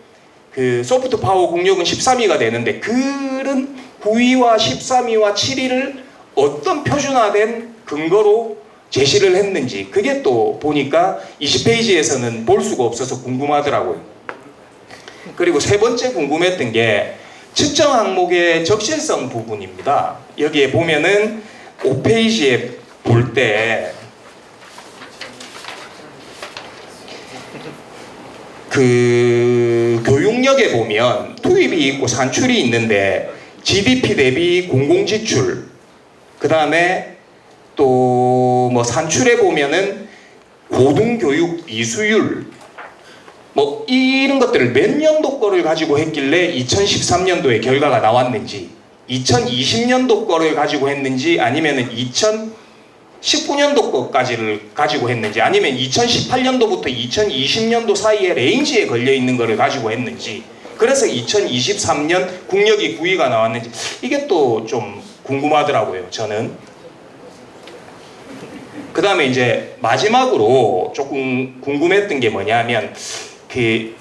그 소프트 파워 국력은 13위가 되는데 그런 9위와 13위와 7위를 어떤 표준화된 근거로 제시를 했는지 그게 또 보니까 20페이지에서는 볼 수가 없어서 궁금하더라고요. 그리고 세 번째 궁금했던 게 측정 항목의 적실성 부분입니다. 여기에 보면은 5페이지에 볼 때 그 교육력에 보면 투입이 있고 산출이 있는데 GDP 대비 공공지출 그 다음에 또 뭐 산출에 보면은 고등교육 이수율 뭐 이런 것들을 몇 년도 거를 가지고 했길래 2013년도에 결과가 나왔는지 2020년도 거를 가지고 했는지 아니면은 2019년도 거까지를 가지고 했는지 아니면 2018년도부터 2020년도 사이에 레인지에 걸려 있는 거를 가지고 했는지 그래서 2023년 국력이 9위가 나왔는지 이게 또 좀 궁금하더라고요. 저는. 그 다음에 이제 마지막으로 조금 궁금했던 게 뭐냐면 그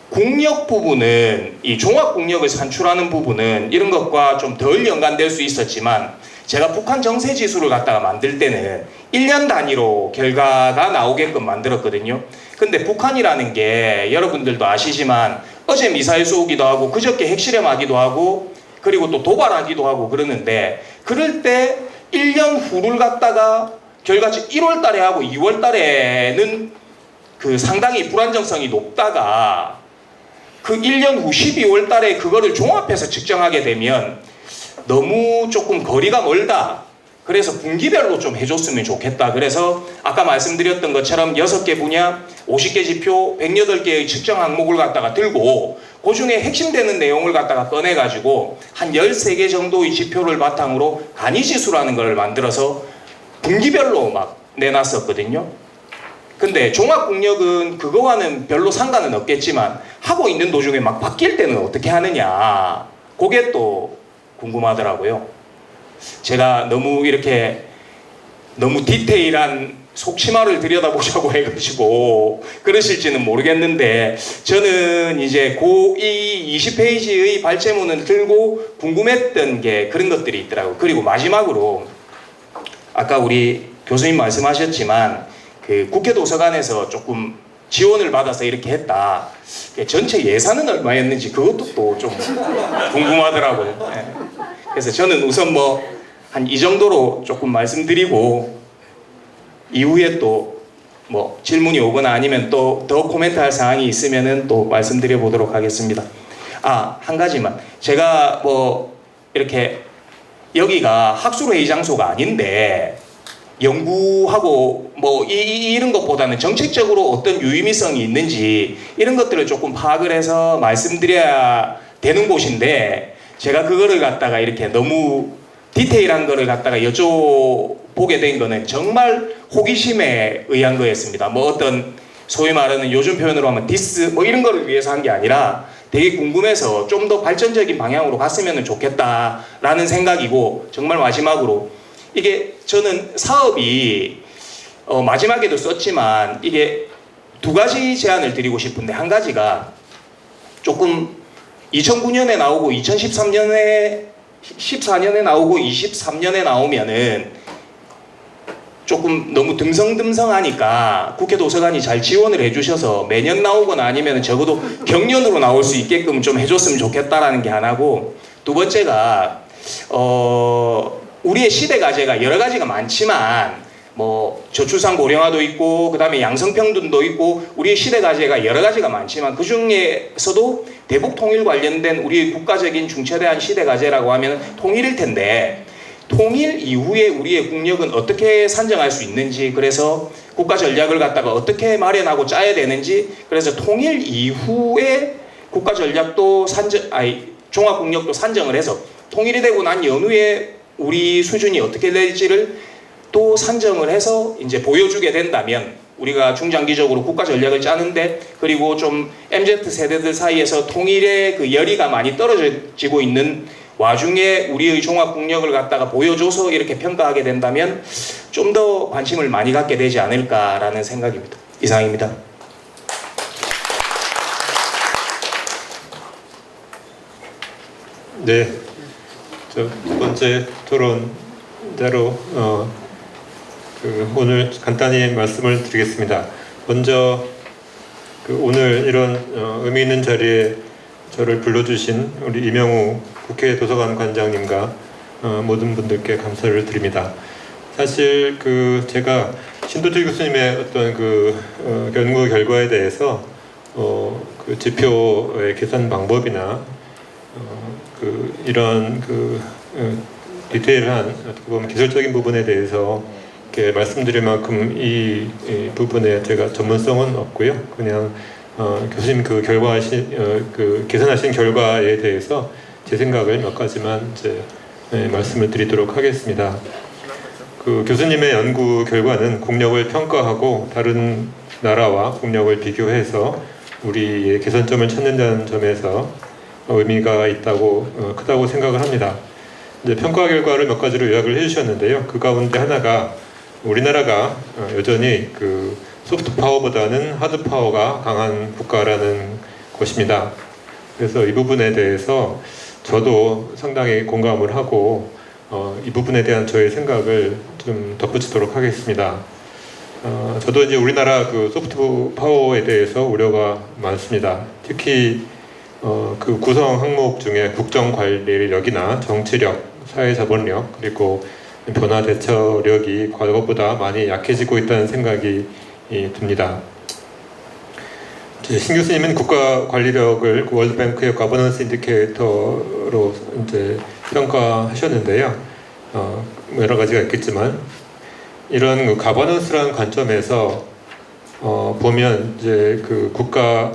국력 부분은 이 종합 국력을 산출하는 부분은 이런 것과 좀 덜 연관될 수 있었지만 제가 북한 정세 지수를 갖다가 만들 때는 1년 단위로 결과가 나오게끔 만들었거든요. 근데 북한이라는 게 여러분들도 아시지만 어제 미사일 쏘기도 하고 그저께 핵실험하기도 하고 그리고 또 도발하기도 하고 그러는데 그럴 때 1년 후를 갖다가 결과치 1월 달에 하고 2월 달에는 그 상당히 불안정성이 높다가 그 1년 후 12월 달에 그거를 종합해서 측정하게 되면 너무 조금 거리가 멀다. 그래서 분기별로 좀 해줬으면 좋겠다. 그래서 아까 말씀드렸던 것처럼 6개 분야, 50개 지표, 108개의 측정 항목을 갖다가 들고 그 중에 핵심되는 내용을 갖다가 꺼내가지고 한 13개 정도의 지표를 바탕으로 간이지수라는 걸 만들어서 분기별로 막 내놨었거든요. 근데 종합국력은 그거와는 별로 상관은 없겠지만 하고 있는 도중에 막 바뀔 때는 어떻게 하느냐, 그게 또 궁금하더라고요. 제가 너무 이렇게 너무 디테일한 속치마를 들여다보자고 해가지고 그러실지는 모르겠는데, 저는 이제 이 20페이지의 발제문을 들고 궁금했던 게 그런 것들이 있더라고요. 그리고 마지막으로 아까 우리 교수님 말씀하셨지만 그 국회 도서관에서 조금 지원을 받아서 이렇게 했다. 전체 예산은 얼마였는지 그것도 또 좀 궁금하더라고요. 네. 그래서 저는 우선 뭐 한 이 정도로 조금 말씀드리고, 이후에 또 뭐 질문이 오거나 아니면 또 더 코멘트할 사항이 있으면은 또 말씀드려 보도록 하겠습니다. 한 가지만, 제가 뭐 이렇게 여기가 학술회의 장소가 아닌데 연구하고 뭐 이런 것보다는 정책적으로 어떤 유의미성이 있는지 이런 것들을 조금 파악을 해서 말씀드려야 되는 곳인데, 제가 그거를 갖다가 이렇게 너무 디테일한 거를 갖다가 여쭤보게 된 거는 정말 호기심에 의한 거였습니다. 뭐 어떤 소위 말하는 요즘 표현으로 하면 디스 뭐 이런 거를 위해서 한 게 아니라 되게 궁금해서 좀 더 발전적인 방향으로 갔으면 좋겠다라는 생각이고, 정말 마지막으로 이게 저는 사업이 마지막에도 썼지만 이게 두 가지 제안을 드리고 싶은데, 한 가지가 조금 2009년에 나오고 14년에 나오고 23년에 나오면은 조금 너무 듬성듬성하니까 국회 도서관이 잘 지원을 해주셔서 매년 나오거나 아니면 적어도 경년으로 나올 수 있게끔 좀 해줬으면 좋겠다라는 게 하나고, 두 번째가 우리의 시대 과제가 여러 가지가 많지만 뭐 저출산 고령화도 있고 그 다음에 양성평등도 있고 우리의 시대 과제가 여러 가지가 많지만, 그 중에서도 대북 통일 관련된 우리의 국가적인 중차대한 시대 과제라고 하면 통일일 텐데, 통일 이후에 우리의 국력은 어떻게 산정할 수 있는지, 그래서 국가 전략을 갖다가 어떻게 마련하고 짜야 되는지, 그래서 통일 이후에 국가 전략도 종합 국력도 산정을 해서 통일이 되고 난 연후에 우리 수준이 어떻게 될지를 또 산정을 해서 이제 보여주게 된다면, 우리가 중장기적으로 국가 전략을 짜는데, 그리고 좀 MZ 세대들 사이에서 통일의 그 열의가 많이 떨어지고 있는 와중에 우리의 종합 국력을 갖다가 보여줘서 이렇게 평가하게 된다면 좀 더 관심을 많이 갖게 되지 않을까라는 생각입니다. 이상입니다. 네, 첫 번째 토론대로 오늘 간단히 말씀을 드리겠습니다. 먼저 오늘 이런 의미 있는 자리에 저를 불러주신 우리 이명우 국회 도서관 관장님과 모든 분들께 감사를 드립니다. 사실 제가 신도철 교수님의 어떤 연구 결과에 대해서 지표의 계산 방법이나 이런 디테일한 어떻게 보면 기술적인 부분에 대해서 이렇게 말씀드릴 만큼 이 부분에 제가 전문성은 없고요. 그냥 교수님 계산하신 결과에 대해서 제 생각을 몇 가지만 이제 말씀을 드리도록 하겠습니다. 교수님의 연구 결과는 국력을 평가하고 다른 나라와 국력을 비교해서 우리의 개선점을 찾는다는 점에서 의미가 있다고 크다고 생각을 합니다. 이제 평가 결과를 몇 가지로 요약을 해주셨는데요. 그 가운데 하나가 우리나라가 여전히 소프트 파워보다는 하드 파워가 강한 국가라는 것입니다. 그래서 이 부분에 대해서 저도 상당히 공감을 하고 이 부분에 대한 저의 생각을 좀 덧붙이도록 하겠습니다. 저도 이제 우리나라 소프트 파워에 대해서 우려가 많습니다. 특히 구성 항목 중에 국정관리력이나 정치력, 사회자본력, 그리고 변화 대처력이 과거보다 많이 약해지고 있다는 생각이 듭니다. 신 교수님은 국가 관리력을 월드뱅크의 가버넌스 인디케이터로 이제 평가하셨는데요. 여러 가지가 있겠지만 이런 가버넌스라는 관점에서 보면 이제 국가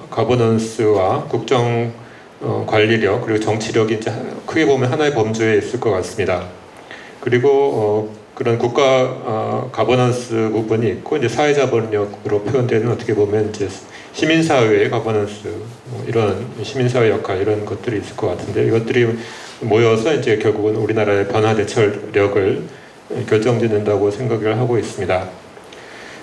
가버넌스와 국정 관리력 그리고 정치력이 이제 크게 보면 하나의 범주에 있을 것 같습니다. 그리고 그런 국가 가버넌스 부분이 있고 이제 사회자본력으로 표현되는 어떻게 보면 이제 시민사회의 가버넌스 뭐 이런 시민사회 역할 이런 것들이 있을 것 같은데 이것들이 모여서 이제 결국은 우리나라의 변화 대처력을 결정짓는다고 생각을 하고 있습니다.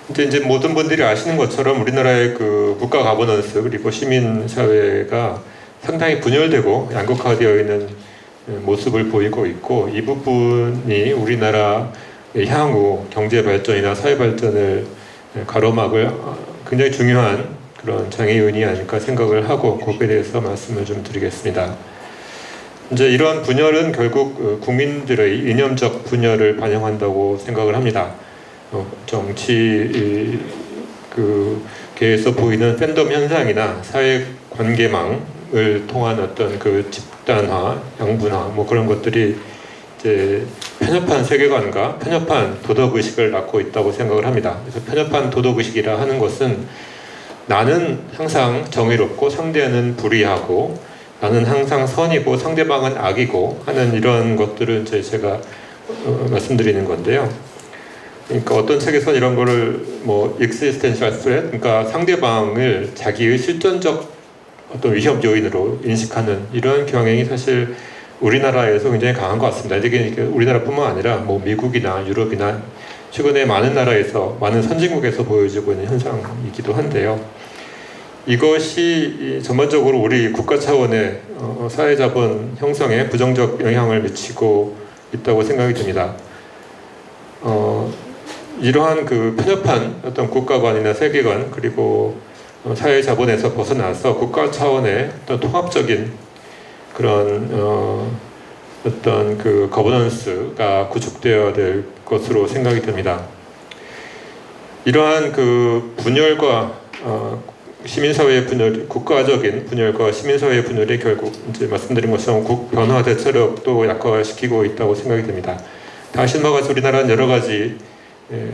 이제 모든 분들이 아시는 것처럼 우리나라의 그 국가 가버넌스 그리고 시민사회가 상당히 분열되고 양극화되어 있는 모습을 보이고 있고 이 부분이 우리나라의 향후 경제 발전이나 사회 발전을 가로막을 굉장히 중요한 그런 장애요인이 아닐까 생각을 하고 거기에 대해서 말씀을 좀 드리겠습니다. 이제 이러한 분열은 결국 국민들의 이념적 분열을 반영한다고 생각을 합니다. 정치 계에서 보이는 팬덤 현상이나 사회 관계망을 통한 어떤 그 집단화, 양분화 뭐 그런 것들이 이제 편협한 세계관과 편협한 도덕 의식을 낳고 있다고 생각을 합니다. 그래서 편협한 도덕 의식이라 하는 것은 나는 항상 정의롭고 상대는 불의하고 나는 항상 선이고 상대방은 악이고 하는 이런 것들을 이제 제가 말씀드리는 건데요. 그러니까 어떤 책에서는 이런 거를 뭐 existential threat, 그러니까 상대방을 자기의 실존적 어떤 위협 요인으로 인식하는 이런 경향이 사실 우리나라에서 굉장히 강한 것 같습니다. 이게 우리나라뿐만 아니라 뭐 미국이나 유럽이나 최근에 많은 나라에서 많은 선진국에서 보여지고 있는 현상이기도 한데요. 이것이 전반적으로 우리 국가 차원의 사회자본 형성에 부정적 영향을 미치고 있다고 생각이 듭니다. 이러한 그 편협한 어떤 국가관이나 세계관 그리고 사회자본에서 벗어나서 국가 차원의 어떤 통합적인 그런 어떤 그 거버넌스가 구축되어야 될 것으로 생각이 듭니다. 이러한 그 분열과 시민사회의 분열, 국가적인 분열과 시민사회의 분열이 결국 이제 말씀드린 것처럼 변화 대처력도 약화시키고 있다고 생각이 듭니다. 다시 말해서 우리나라는 여러 가지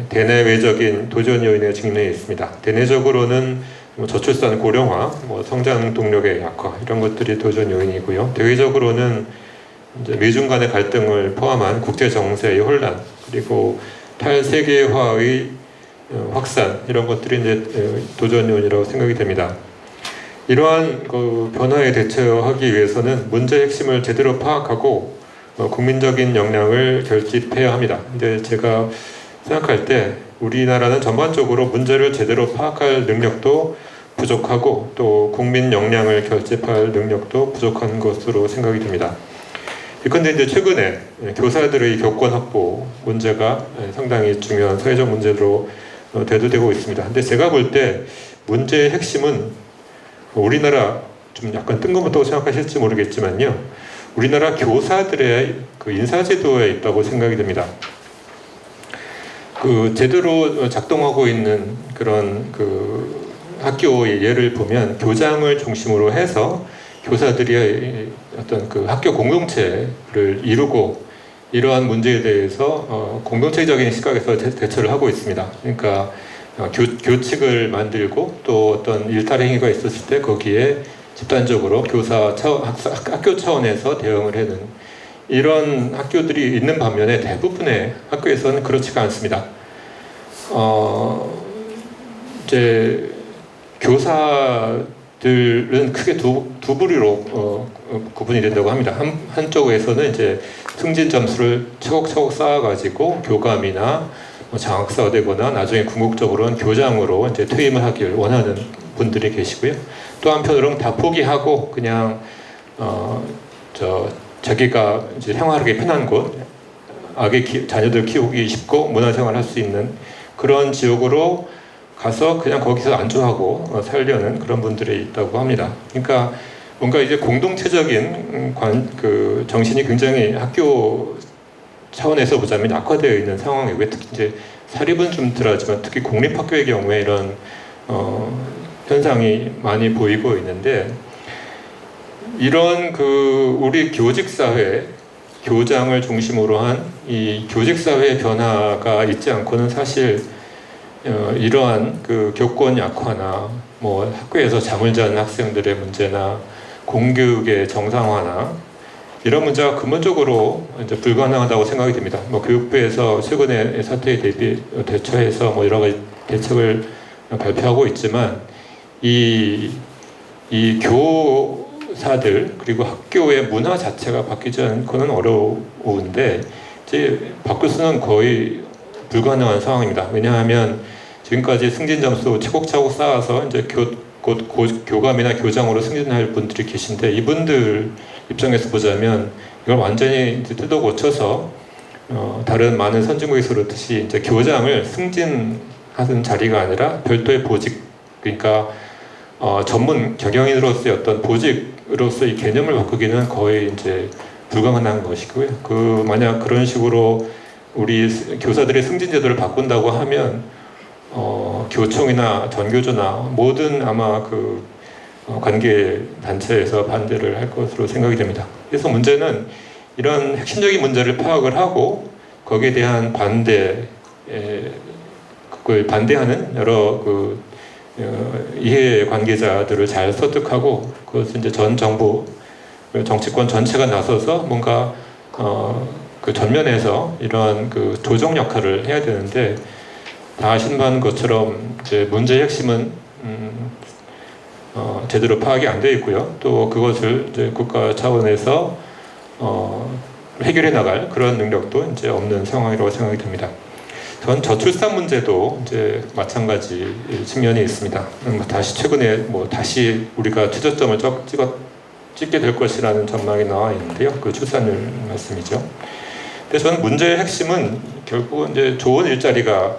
대내외적인 도전 요인에 직면해 있습니다. 대내적으로는 저출산 고령화, 성장 동력의 약화 이런 것들이 도전 요인이고요. 대외적으로는 이제 미중 간의 갈등을 포함한 국제 정세의 혼란 그리고 탈세계화의 확산 이런 것들이 이제 도전 요인이라고 생각이 됩니다. 이러한 그 변화에 대처하기 위해서는 문제의 핵심을 제대로 파악하고 국민적인 역량을 결집해야 합니다. 근데 제가 생각할 때 우리나라는 전반적으로 문제를 제대로 파악할 능력도 부족하고 또 국민 역량을 결집할 능력도 부족한 것으로 생각이 듭니다. 그런데 이제 최근에 교사들의 교권 확보 문제가 상당히 중요한 사회적 문제로 대두되고 있습니다. 근데 제가 볼 때 문제의 핵심은 우리나라 좀 약간 뜬금없다고 생각하실지 모르겠지만요. 우리나라 교사들의 그 인사제도에 있다고 생각이 듭니다. 그 제대로 작동하고 있는 그런 그 학교의 예를 보면 교장을 중심으로 해서 교사들이 어떤 그 학교 공동체를 이루고 이러한 문제에 대해서 공동체적인 시각에서 대처를 하고 있습니다. 그러니까 교칙을 만들고 또 어떤 일탈 행위가 있었을 때 거기에 집단적으로 학교 차원에서 대응을 하는 이런 학교들이 있는 반면에 대부분의 학교에서는 그렇지가 않습니다. 이제 교사들은 크게 두 부류로 구분이 된다고 합니다. 한쪽에서는 이제 승진 점수를 차곡차곡 쌓아가지고 교감이나 장학사가 되거나 나중에 궁극적으로는 교장으로 이제 퇴임을 하길 원하는 분들이 계시고요. 또 한편으로는 다 포기하고 그냥 자기가 이제 생활하기 편한 곳, 자녀들 키우기 쉽고 문화생활 할 수 있는 그런 지역으로 가서 그냥 거기서 안주하고 살려는 그런 분들이 있다고 합니다. 그러니까 뭔가 이제 공동체적인 그 정신이 굉장히 학교 차원에서 보자면 악화되어 있는 상황이고요. 특히 이제 사립은 좀 덜하지만 특히 공립학교의 경우에 이런 현상이 많이 보이고 있는데 이런 그 우리 교직사회 교장을 중심으로 한 이 교직사회의 변화가 있지 않고는 사실 이러한 그 교권 약화나 학교에서 잠을 자는 학생들의 문제나 공교육의 정상화나 이런 문제가 근본적으로 이제 불가능하다고 생각이 됩니다. 뭐 교육부에서 최근에 사태에 대처해서 뭐 여러 가지 대책을 발표하고 있지만 이 교사들 그리고 학교의 문화 자체가 바뀌지 않고는 어려운데 이제 바꿀 수는 거의 불가능한 상황입니다. 왜냐하면 지금까지 승진 점수 차곡차곡 쌓아서 이제 곧 교감이나 교장으로 승진할 분들이 계신데 이분들 입장에서 보자면 이걸 완전히 이제 뜯어 고쳐서 다른 많은 선진국에서 그렇듯이 이제 교장을 승진하는 자리가 아니라 별도의 보직, 그러니까 전문 경영인으로서의 어떤 보직으로서의 개념을 바꾸기는 거의 이제 불가능한 것이고요. 만약 그런 식으로 우리 교사들의 승진 제도를 바꾼다고 하면 교총이나 전교조나 모든 아마 관계 단체에서 반대를 할 것으로 생각이 됩니다. 그래서 문제는 이런 핵심적인 문제를 파악을 하고 거기에 대한 그걸 반대하는 여러 이해 관계자들을 잘 설득하고 그것은 이제 전 정부 정치권 전체가 나서서 뭔가 그 전면에서 이러한 조정 역할을 해야 되는데 다 아시는 것처럼 이제 문제의 핵심은 제대로 파악이 안 되어 있고요. 또 그것을 이제 국가 차원에서 해결해 나갈 그런 능력도 이제 없는 상황이라고 생각이 됩니다. 전 저출산 문제도 이제 마찬가지 측면이 있습니다. 최근에 다시 우리가 최저점을 찍게 될 것이라는 전망이 나와 있는데요. 그 출산율 말씀이죠. 근데 저는 문제의 핵심은 결국은 이제 좋은 일자리가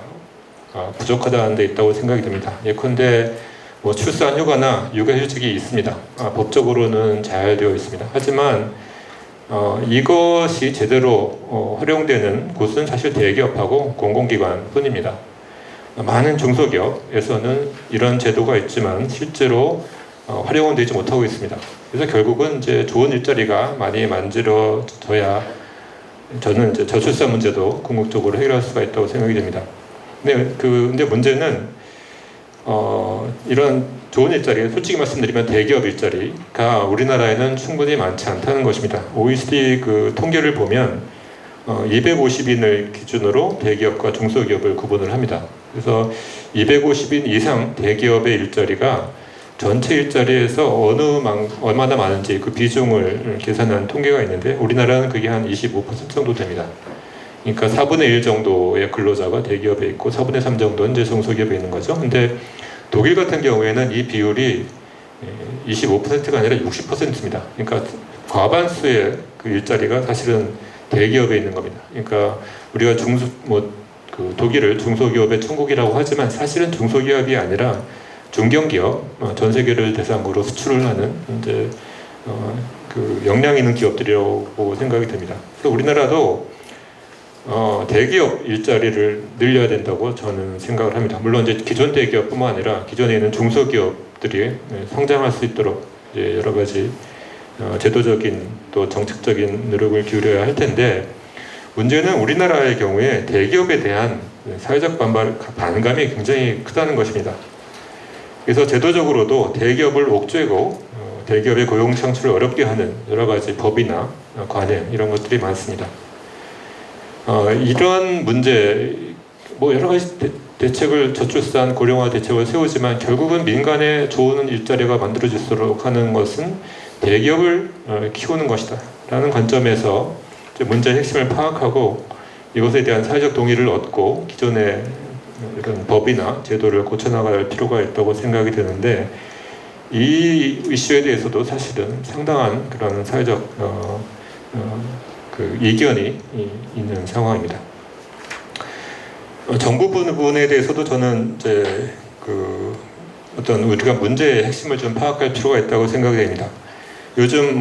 부족하다는 데 있다고 생각이 됩니다. 예컨대 출산 휴가나 육아휴직이 있습니다. 법적으로는 잘 되어 있습니다. 하지만 이것이 제대로 활용되는 곳은 사실 대기업하고 공공기관 뿐입니다. 많은 중소기업에서는 이런 제도가 있지만 실제로 활용은 되지 못하고 있습니다. 그래서 결국은 이제 좋은 일자리가 많이 만들어져야 저는 이제 저출산 문제도 궁극적으로 해결할 수가 있다고 생각이 됩니다. 근데 문제는 이런 좋은 일자리, 솔직히 말씀드리면 대기업 일자리가 우리나라에는 충분히 많지 않다는 것입니다. OECD 통계를 보면 250인을 기준으로 대기업과 중소기업을 구분을 합니다. 그래서 250인 이상 대기업의 일자리가 전체 일자리에서 얼마나 많은지 그 비중을 계산한 통계가 있는데 우리나라는 그게 한 25% 정도 됩니다. 그러니까 4분의 1 정도의 근로자가 대기업에 있고 4분의 3 정도는 이제 중소기업에 있는 거죠. 근데 독일 같은 경우에는 이 비율이 25%가 아니라 60%입니다. 그러니까 과반수의 그 일자리가 사실은 대기업에 있는 겁니다. 그러니까 우리가 독일을 중소기업의 천국이라고 하지만 사실은 중소기업이 아니라 중견기업, 전 세계를 대상으로 수출을 하는 이제 역량 있는 기업들이라고 생각이 됩니다. 그래서 우리나라도 대기업 일자리를 늘려야 된다고 저는 생각을 합니다. 물론 이제 기존 대기업뿐만 아니라 기존에 있는 중소기업들이 성장할 수 있도록 이제 여러 가지 제도적인 또 정책적인 노력을 기울여야 할 텐데 문제는 우리나라의 경우에 대기업에 대한 사회적 반감이 굉장히 크다는 것입니다. 그래서 제도적으로도 대기업을 옥죄고 대기업의 고용 창출을 어렵게 하는 여러 가지 법이나 관행 이런 것들이 많습니다. 이런 문제 여러 가지 대책을 저출산 고령화 대책을 세우지만 결국은 민간에 좋은 일자리가 만들어질수록 하는 것은 대기업을 키우는 것이다 라는 관점에서 문제의 핵심을 파악하고 이것에 대한 사회적 동의를 얻고 기존의 이런 법이나 제도를 고쳐나갈 필요가 있다고 생각이 되는데 이 이슈에 대해서도 사실은 상당한 그런 사회적 이견이 있는 상황입니다. 정부 부분에 대해서도 저는 이제 어떤 우리가 문제의 핵심을 좀 파악할 필요가 있다고 생각이 됩니다. 요즘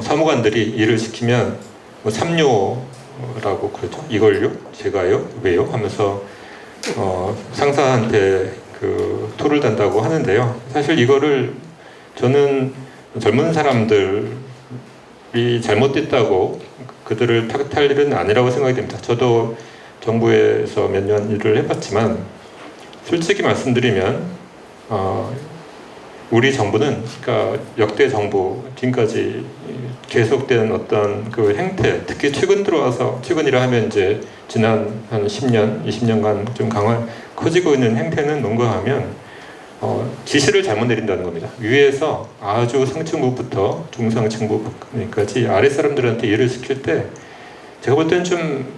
사무관들이 일을 시키면 3뇨라고 그러죠. 이걸요? 제가요? 왜요? 하면서 상사한테 토를 단다고 하는데요. 사실 이거를 저는 젊은 사람들이 잘못됐다고 그들을 탓할 일은 아니라고 생각이 됩니다. 저도 정부에서 몇 년 일을 해봤지만 솔직히 말씀드리면 우리 정부는 그러니까 역대 정부 지금까지 계속된 어떤 그 행태, 특히 최근이라 하면 이제 지난 한 10년, 20년간 좀 커지고 있는 행태는 뭔가 하면 지시를 잘못 내린다는 겁니다. 위에서 아주 상층부부터 중상층부까지 아래 사람들한테 일을 시킬 때 제가 볼 때는 좀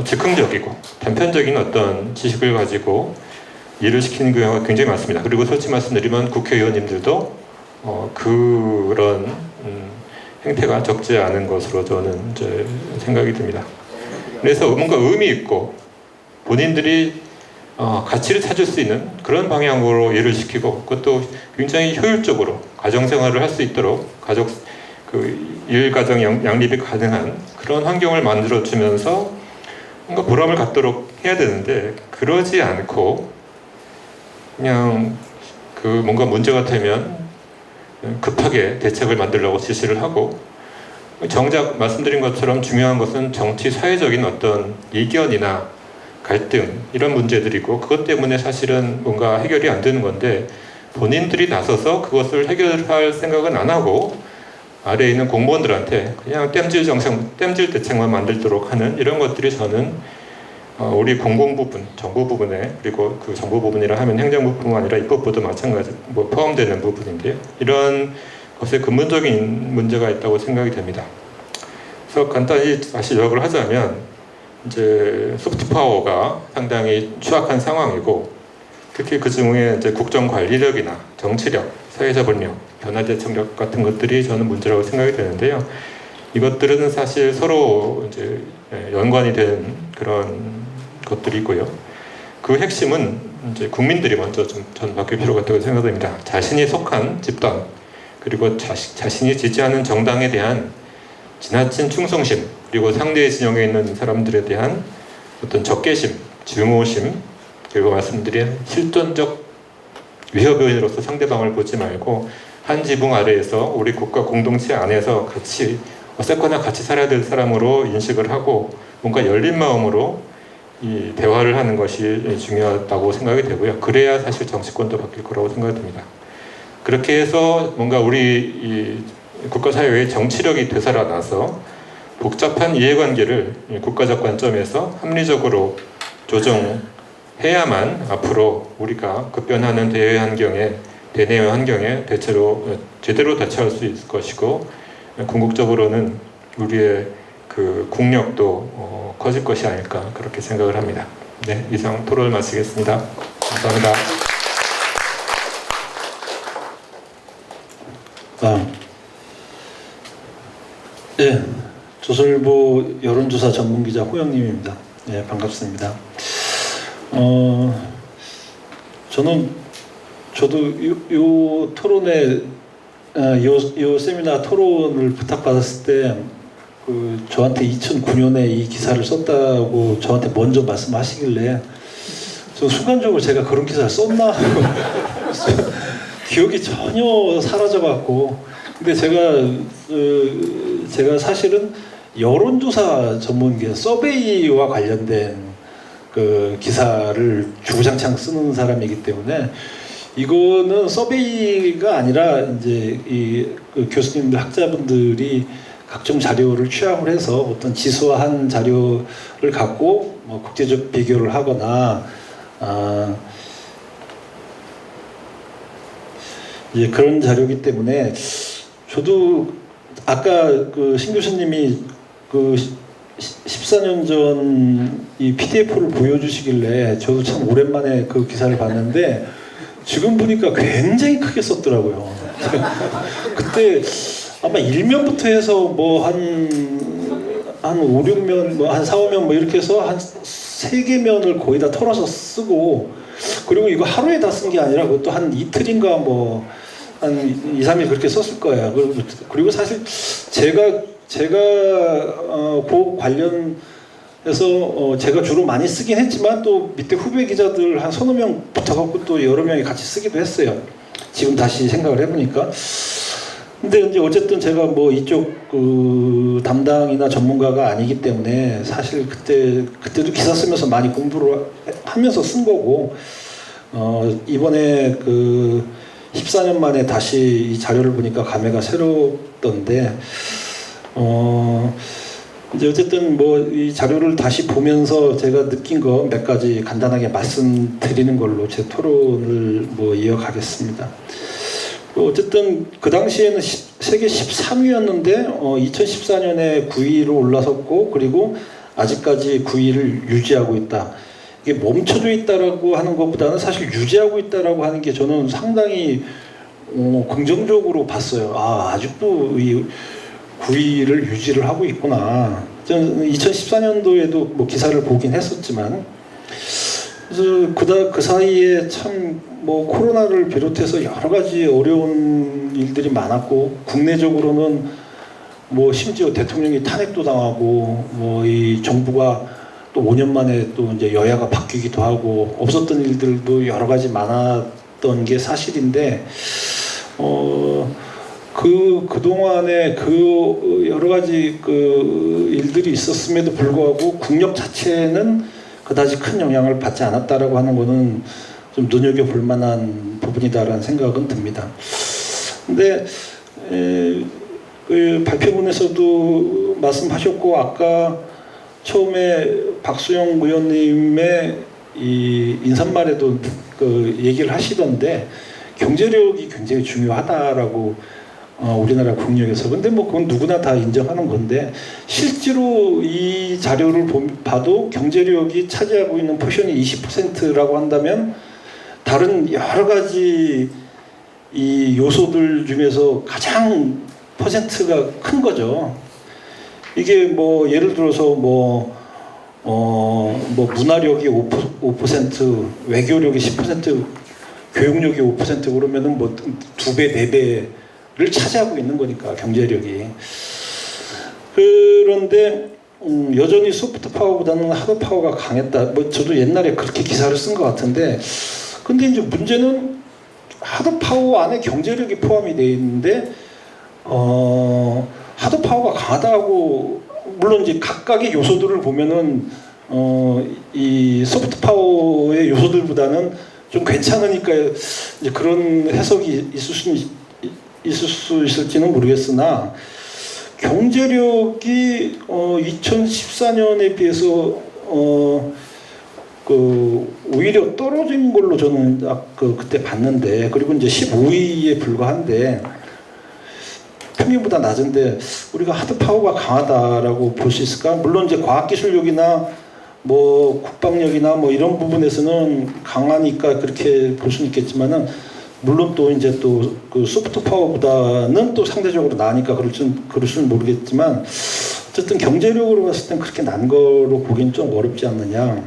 즉흥적이고 단편적인 어떤 지식을 가지고 일을 시키는 경우가 굉장히 많습니다. 그리고 솔직히 말씀드리면 국회의원님들도 그런 행태가 적지 않은 것으로 저는 이제 생각이 듭니다. 그래서 뭔가 의미 있고 본인들이 가치를 찾을 수 있는 그런 방향으로 일을 시키고 그것도 굉장히 효율적으로 가정생활을 할 수 있도록 일가정 양립이 가능한 그런 환경을 만들어주면서 뭔가 보람을 갖도록 해야 되는데 그러지 않고 그냥 뭔가 문제가 되면 급하게 대책을 만들려고 지시를 하고 정작 말씀드린 것처럼 중요한 것은 정치 사회적인 어떤 이견이나 갈등 이런 문제들이고 그것 때문에 사실은 뭔가 해결이 안 되는 건데 본인들이 나서서 그것을 해결할 생각은 안 하고 아래에 있는 공무원들한테 그냥 땜질 대책만 만들도록 하는 이런 것들이 저는 우리 공공 부분, 정부 부분에 그리고 그 정부 부분이라 하면 행정부뿐만 아니라 입법부도 마찬가지 포함되는 부분인데요. 이런 것에 근본적인 문제가 있다고 생각이 됩니다. 그래서 간단히 다시 요약을 하자면 이제 소프트 파워가 상당히 취약한 상황이고 특히 그 중에 이제 국정 관리력이나 정치력, 사회적 권력, 변화 대책력 같은 것들이 저는 문제라고 생각이 되는데요. 이것들은 사실 서로 이제 연관이 된 그런 것들이 있고요. 그 핵심은 이제 국민들이 먼저 저는 바뀔 필요가 있다고 생각됩니다. 자신이 속한 집단 그리고 자신이 지지하는 정당에 대한 지나친 충성심 그리고 상대의 진영에 있는 사람들에 대한 어떤 적개심, 증오심 그리고 말씀드린 실존적 위협 요인으로서 상대방을 보지 말고 한 지붕 아래에서 우리 국가 공동체 안에서 같이 어쨌거나 같이 살아야 될 사람으로 인식을 하고 뭔가 열린 마음으로 이 대화를 하는 것이 중요하다고 생각이 되고요. 그래야 사실 정치권도 바뀔 거라고 생각이 듭니다. 그렇게 해서 뭔가 우리 이 국가사회의 정치력이 되살아나서 복잡한 이해관계를 국가적 관점에서 합리적으로 조정해야만 앞으로 우리가 급변하는 대외 환경에 대내외 환경에 제대로 대처할 수 있을 것이고 궁극적으로는 우리의 그 국력도 커질 것이 아닐까 그렇게 생각을 합니다. 네, 이상 토론을 마치겠습니다. 감사합니다. 네, 조선일보 여론조사 전문기자 호영님입니다. 네, 반갑습니다. 저도 요 토론에 요 세미나 토론을 부탁받았을 때 저한테 2009년에 이 기사를 썼다고 저한테 먼저 말씀하시길래 저 순간적으로 제가 그런 기사를 썼나 기억이 전혀 사라져갖고 근데 제가 사실은 여론조사 전문기사 서베이와 관련된 그 기사를 주구장창 쓰는 사람이기 때문에 이거는 서베이가 아니라 이제 그 교수님들 학자분들이 각종 자료를 취합을 해서 어떤 지수화한 자료를 갖고 국제적 비교를 하거나 이제 그런 자료이기 때문에 저도 아까 그 신 교수님이 그 14년 전 이 PDF를 보여주시길래 저도 참 오랜만에 그 기사를 봤는데 지금 보니까 굉장히 크게 썼더라고요. 그때 아마 1면부터 해서 뭐 한 5, 6면, 뭐 한 4, 5면 뭐 이렇게 해서 한 3개 면을 거의 다 털어서 쓰고 그리고 이거 하루에 다 쓴 게 아니라 그것도 한 이틀인가 뭐 한 2, 3일 그렇게 썼을 거예요. 그리고 사실 제가 그 관련해서 제가 주로 많이 쓰긴 했지만 또 밑에 후배 기자들 한 서너 명 붙어갖고 또 여러 명이 같이 쓰기도 했어요. 지금 다시 생각을 해보니까. 근데 이제 어쨌든 제가 뭐 이쪽 그 담당이나 전문가가 아니기 때문에 사실 그때도 기사 쓰면서 많이 공부를 하면서 쓴 거고 이번에 그 14년 만에 다시 이 자료를 보니까 감회가 새롭던데 이제 어쨌든 뭐 이 자료를 다시 보면서 제가 느낀 거 몇 가지 간단하게 말씀드리는 걸로 제 토론을 뭐 이어가겠습니다. 어쨌든 그 당시에는 세계 13위였는데 2014년에 9위로 올라섰고 그리고 아직까지 9위를 유지하고 있다. 이게 멈춰져 있다라고 하는 것보다는 사실 유지하고 있다라고 하는 게 저는 상당히 긍정적으로 봤어요. 아직도 이 9위를 유지를 하고 있구나. 저는 2014년도에도 뭐 기사를 보긴 했었지만 그래서 그 사이에 참 뭐 코로나를 비롯해서 여러 가지 어려운 일들이 많았고 국내적으로는 뭐 심지어 대통령이 탄핵도 당하고 뭐 이 정부가 또 5년 만에 또 이제 여야가 바뀌기도 하고 없었던 일들도 여러 가지 많았던 게 사실인데 그동안에 그 여러 가지 그 일들이 있었음에도 불구하고 국력 자체는 그다지 큰 영향을 받지 않았다라고 하는 거는 좀 눈여겨볼 만한 부분이다라는 생각은 듭니다. 근데 그 발표문에서도 말씀하셨고 아까 처음에 박수영 의원님의 이 인사말에도 그 얘기를 하시던데 경제력이 굉장히 중요하다라고 우리나라 국력에서. 근데 뭐 그건 누구나 다 인정하는 건데 실제로 이 자료를 봐도 경제력이 차지하고 있는 포션이 20%라고 한다면 다른 여러 가지 이 요소들 중에서 가장 퍼센트가 큰 거죠. 이게 뭐 예를 들어서 뭐 문화력이 5%, 외교력이 10%, 교육력이 5% 그러면은 뭐 2배, 4배를 차지하고 있는 거니까 경제력이. 그런데 여전히 소프트 파워보다는 하드 파워가 강했다. 뭐 저도 옛날에 그렇게 기사를 쓴 것 같은데, 근데 이제 문제는 하드 파워 안에 경제력이 포함이 되어 있는데 하드 파워가 강하다고 물론 이제 각각의 요소들을 보면은 이 소프트 파워의 요소들보다는 좀 괜찮으니까 이제 그런 해석이 있을 수 있을지는 모르겠으나 경제력이 2014년에 비해서 오히려 떨어진 걸로 저는 그때 봤는데, 그리고 이제 15위에 불과한데 평균보다 낮은데 우리가 하드 파워가 강하다라고 볼 수 있을까? 물론 이제 과학기술력이나 뭐 국방력이나 뭐 이런 부분에서는 강하니까 그렇게 볼 수는 있겠지만은 물론 또 이제 또 그 소프트 파워보다는 또 상대적으로 나으니까 그럴 수는 모르겠지만 어쨌든 경제력으로 봤을 땐 그렇게 난 거로 보기는 좀 어렵지 않느냐.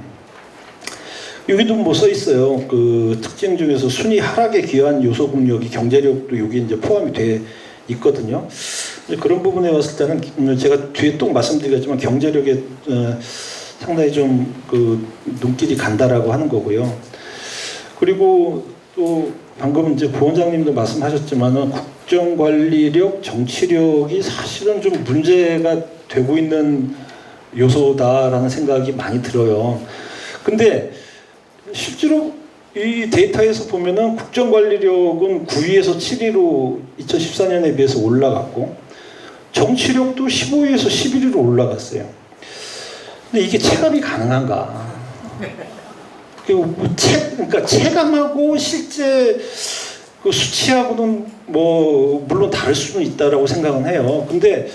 여기도 뭐 써 있어요. 그 특징 중에서 순위 하락에 기여한 요소 국력이 경제력도 여기 이제 포함이 돼 있거든요. 그런 부분에 왔을 때는 제가 뒤에 또 말씀드리겠지만 경제력에 상당히 좀 그 눈길이 간다라고 하는 거고요. 그리고 또 방금 이제 부원장님도 말씀하셨지만은 국정관리력, 정치력이 사실은 좀 문제가 되고 있는 요소다라는 생각이 많이 들어요. 근데 실제로 이 데이터에서 보면은 국정관리력은 9위에서 7위로 2014년에 비해서 올라갔고 정치력도 15위에서 11위로 올라갔어요. 근데 이게 체감이 가능한가? 그러니까 체감하고 실제 그 수치하고는 뭐 물론 다를 수는 있다라고 생각은 해요. 근데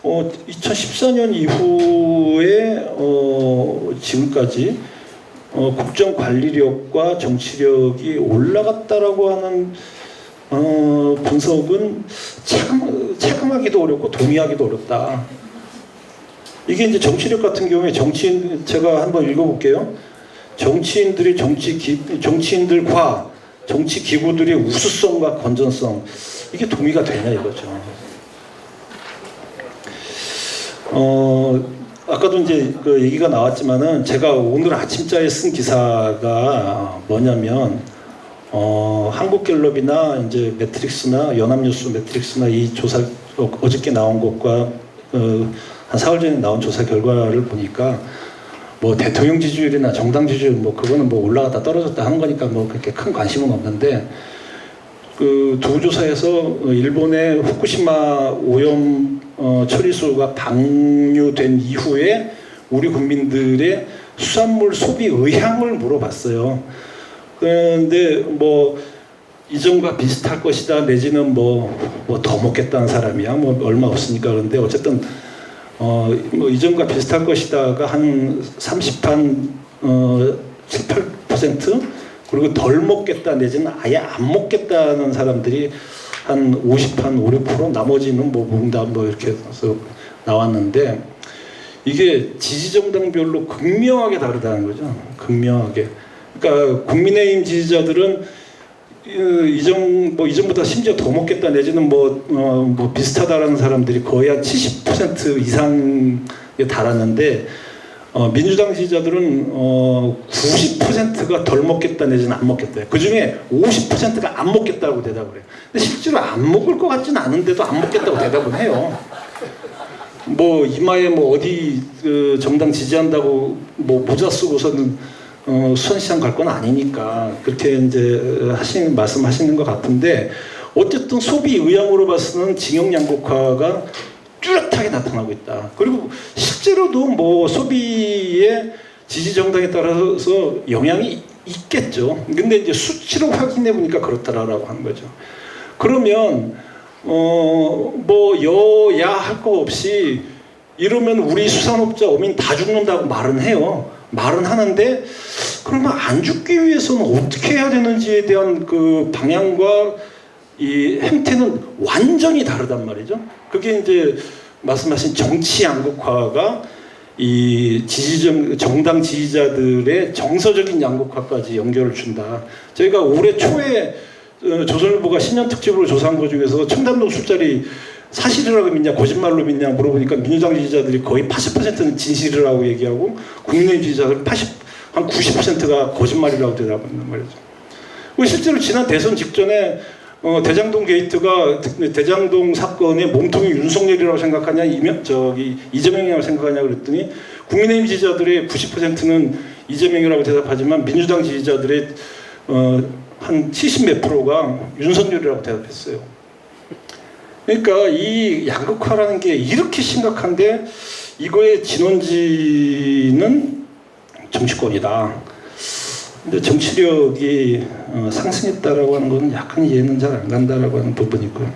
2014년 이후에 지금까지 국정관리력과 정치력이 올라갔다라고 하는 분석은 체감하기도 어렵고 동의하기도 어렵다. 이게 이제 정치력 같은 경우에 정치인, 제가 한번 읽어볼게요. 정치인들이 정치인들과 정치 기구들의 우수성과 건전성, 이게 동의가 되냐 이거죠. 아까도 이제 그 얘기가 나왔지만은 제가 오늘 아침자에 쓴 기사가 뭐냐면 한국갤럽이나 이제 매트릭스나 연합뉴스 매트릭스나 이 조사 어저께 나온 것과 한 사흘 전에 나온 조사 결과를 보니까 뭐 대통령 지지율이나 정당 지지율 뭐 그거는 뭐 올라갔다 떨어졌다 하는 거니까 뭐 그렇게 큰 관심은 없는데 그 도조사에서 일본의 후쿠시마 오염 처리수가 방류된 이후에 우리 국민들의 수산물 소비 의향을 물어봤어요. 그런데 뭐 이전과 비슷할 것이다 내지는 뭐 더 먹겠다는 사람이야 뭐 얼마 없으니까. 그런데 어쨌든 뭐 이전과 비슷할 것이다가 한 7, 8% 그리고 덜 먹겠다 내지는 아예 안 먹겠다는 사람들이 한 5, 6% 나머지는 뭐 뭉담 뭐 이렇게 해서 나왔는데, 이게 지지정당별로 극명하게 다르다는 거죠. 극명하게. 그러니까 국민의힘 지지자들은 이전보다 심지어 더 먹겠다 내지는 뭐 비슷하다라는 사람들이 거의 한 70% 이상에 달았는데, 민주당 지지자들은 90%가 덜 먹겠다 내지는 안 먹겠다. 그 중에 50%가 안 먹겠다고 대답을 해요. 근데 실제로 안 먹을 것 같지는 않은데도 안 먹겠다고 대답을 해요. 뭐 이마에 뭐 어디 그 정당 지지한다고 뭐 모자 쓰고서는 수산시장 갈 건 아니니까 그렇게 이제 말씀하시는 것 같은데, 어쨌든 소비 의향으로 봐서는 징역 양극화가 뚜렷하게 나타나고 있다. 그리고 실제로도 뭐 소비의 지지 정당에 따라서 영향이 있겠죠. 근데 이제 수치로 확인해 보니까 그렇다라고 하는 거죠. 그러면 뭐 여야 할 거 없이 이러면 우리 수산업자 어민 다 죽는다고 말은 해요. 말은 하는데, 그러면 안 죽기 위해서는 어떻게 해야 되는지에 대한 그 방향과 이 행태는 완전히 다르단 말이죠. 그게 이제 말씀하신 정치 양극화가 이 정당 지지자들의 정서적인 양극화까지 연결을 준다. 저희가 올해 초에 조선일보가 신년 특집으로 조사한 것 중에서 청담동 술자리 사실이라고 믿냐 거짓말로 믿냐 물어보니까 민주당 지지자들이 거의 80%는 진실이라고 얘기하고 국민의힘 지지자들은 한 90%가 거짓말이라고 대답한단 말이죠. 실제로 지난 대선 직전에 대장동 게이트가 대장동 사건의 몸통이 윤석열이라고 생각하냐 이재명이라고 생각하냐 그랬더니 국민의힘 지지자들의 90%는 이재명이라고 대답하지만 민주당 지지자들의 한 70몇 프로가 윤석열이라고 대답했어요. 그러니까 이 양극화라는 게 이렇게 심각한데 이거의 진원지는 정치권이다. 근데 정치력이 상승했다라고 하는 건 약간 이해는 잘 안 간다라고 하는 부분이 있고요.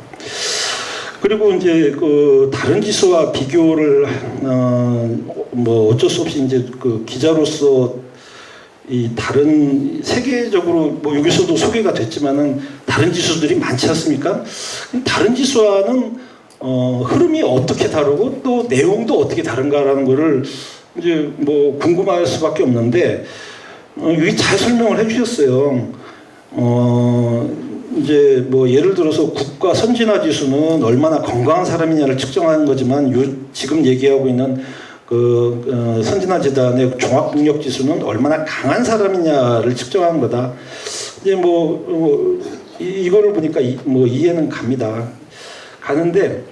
그리고 이제 그 다른 지수와 비교를 뭐 어쩔 수 없이 이제 그 기자로서 이 다른 세계적으로 뭐 여기서도 소개가 됐지만은 다른 지수들이 많지 않습니까? 다른 지수와는 흐름이 어떻게 다르고 또 내용도 어떻게 다른가라는 거를 이제 뭐 궁금할 수밖에 없는데 여기 잘 설명을 해주셨어요. 이제 뭐 예를 들어서 국가 선진화 지수는 얼마나 건강한 사람이냐를 측정하는 거지만 지금 얘기하고 있는 그 선진화재단의 종합국력 지수는 얼마나 강한 사람이냐를 측정하는 거다. 이제 이거를 보니까 뭐 이해는 가는데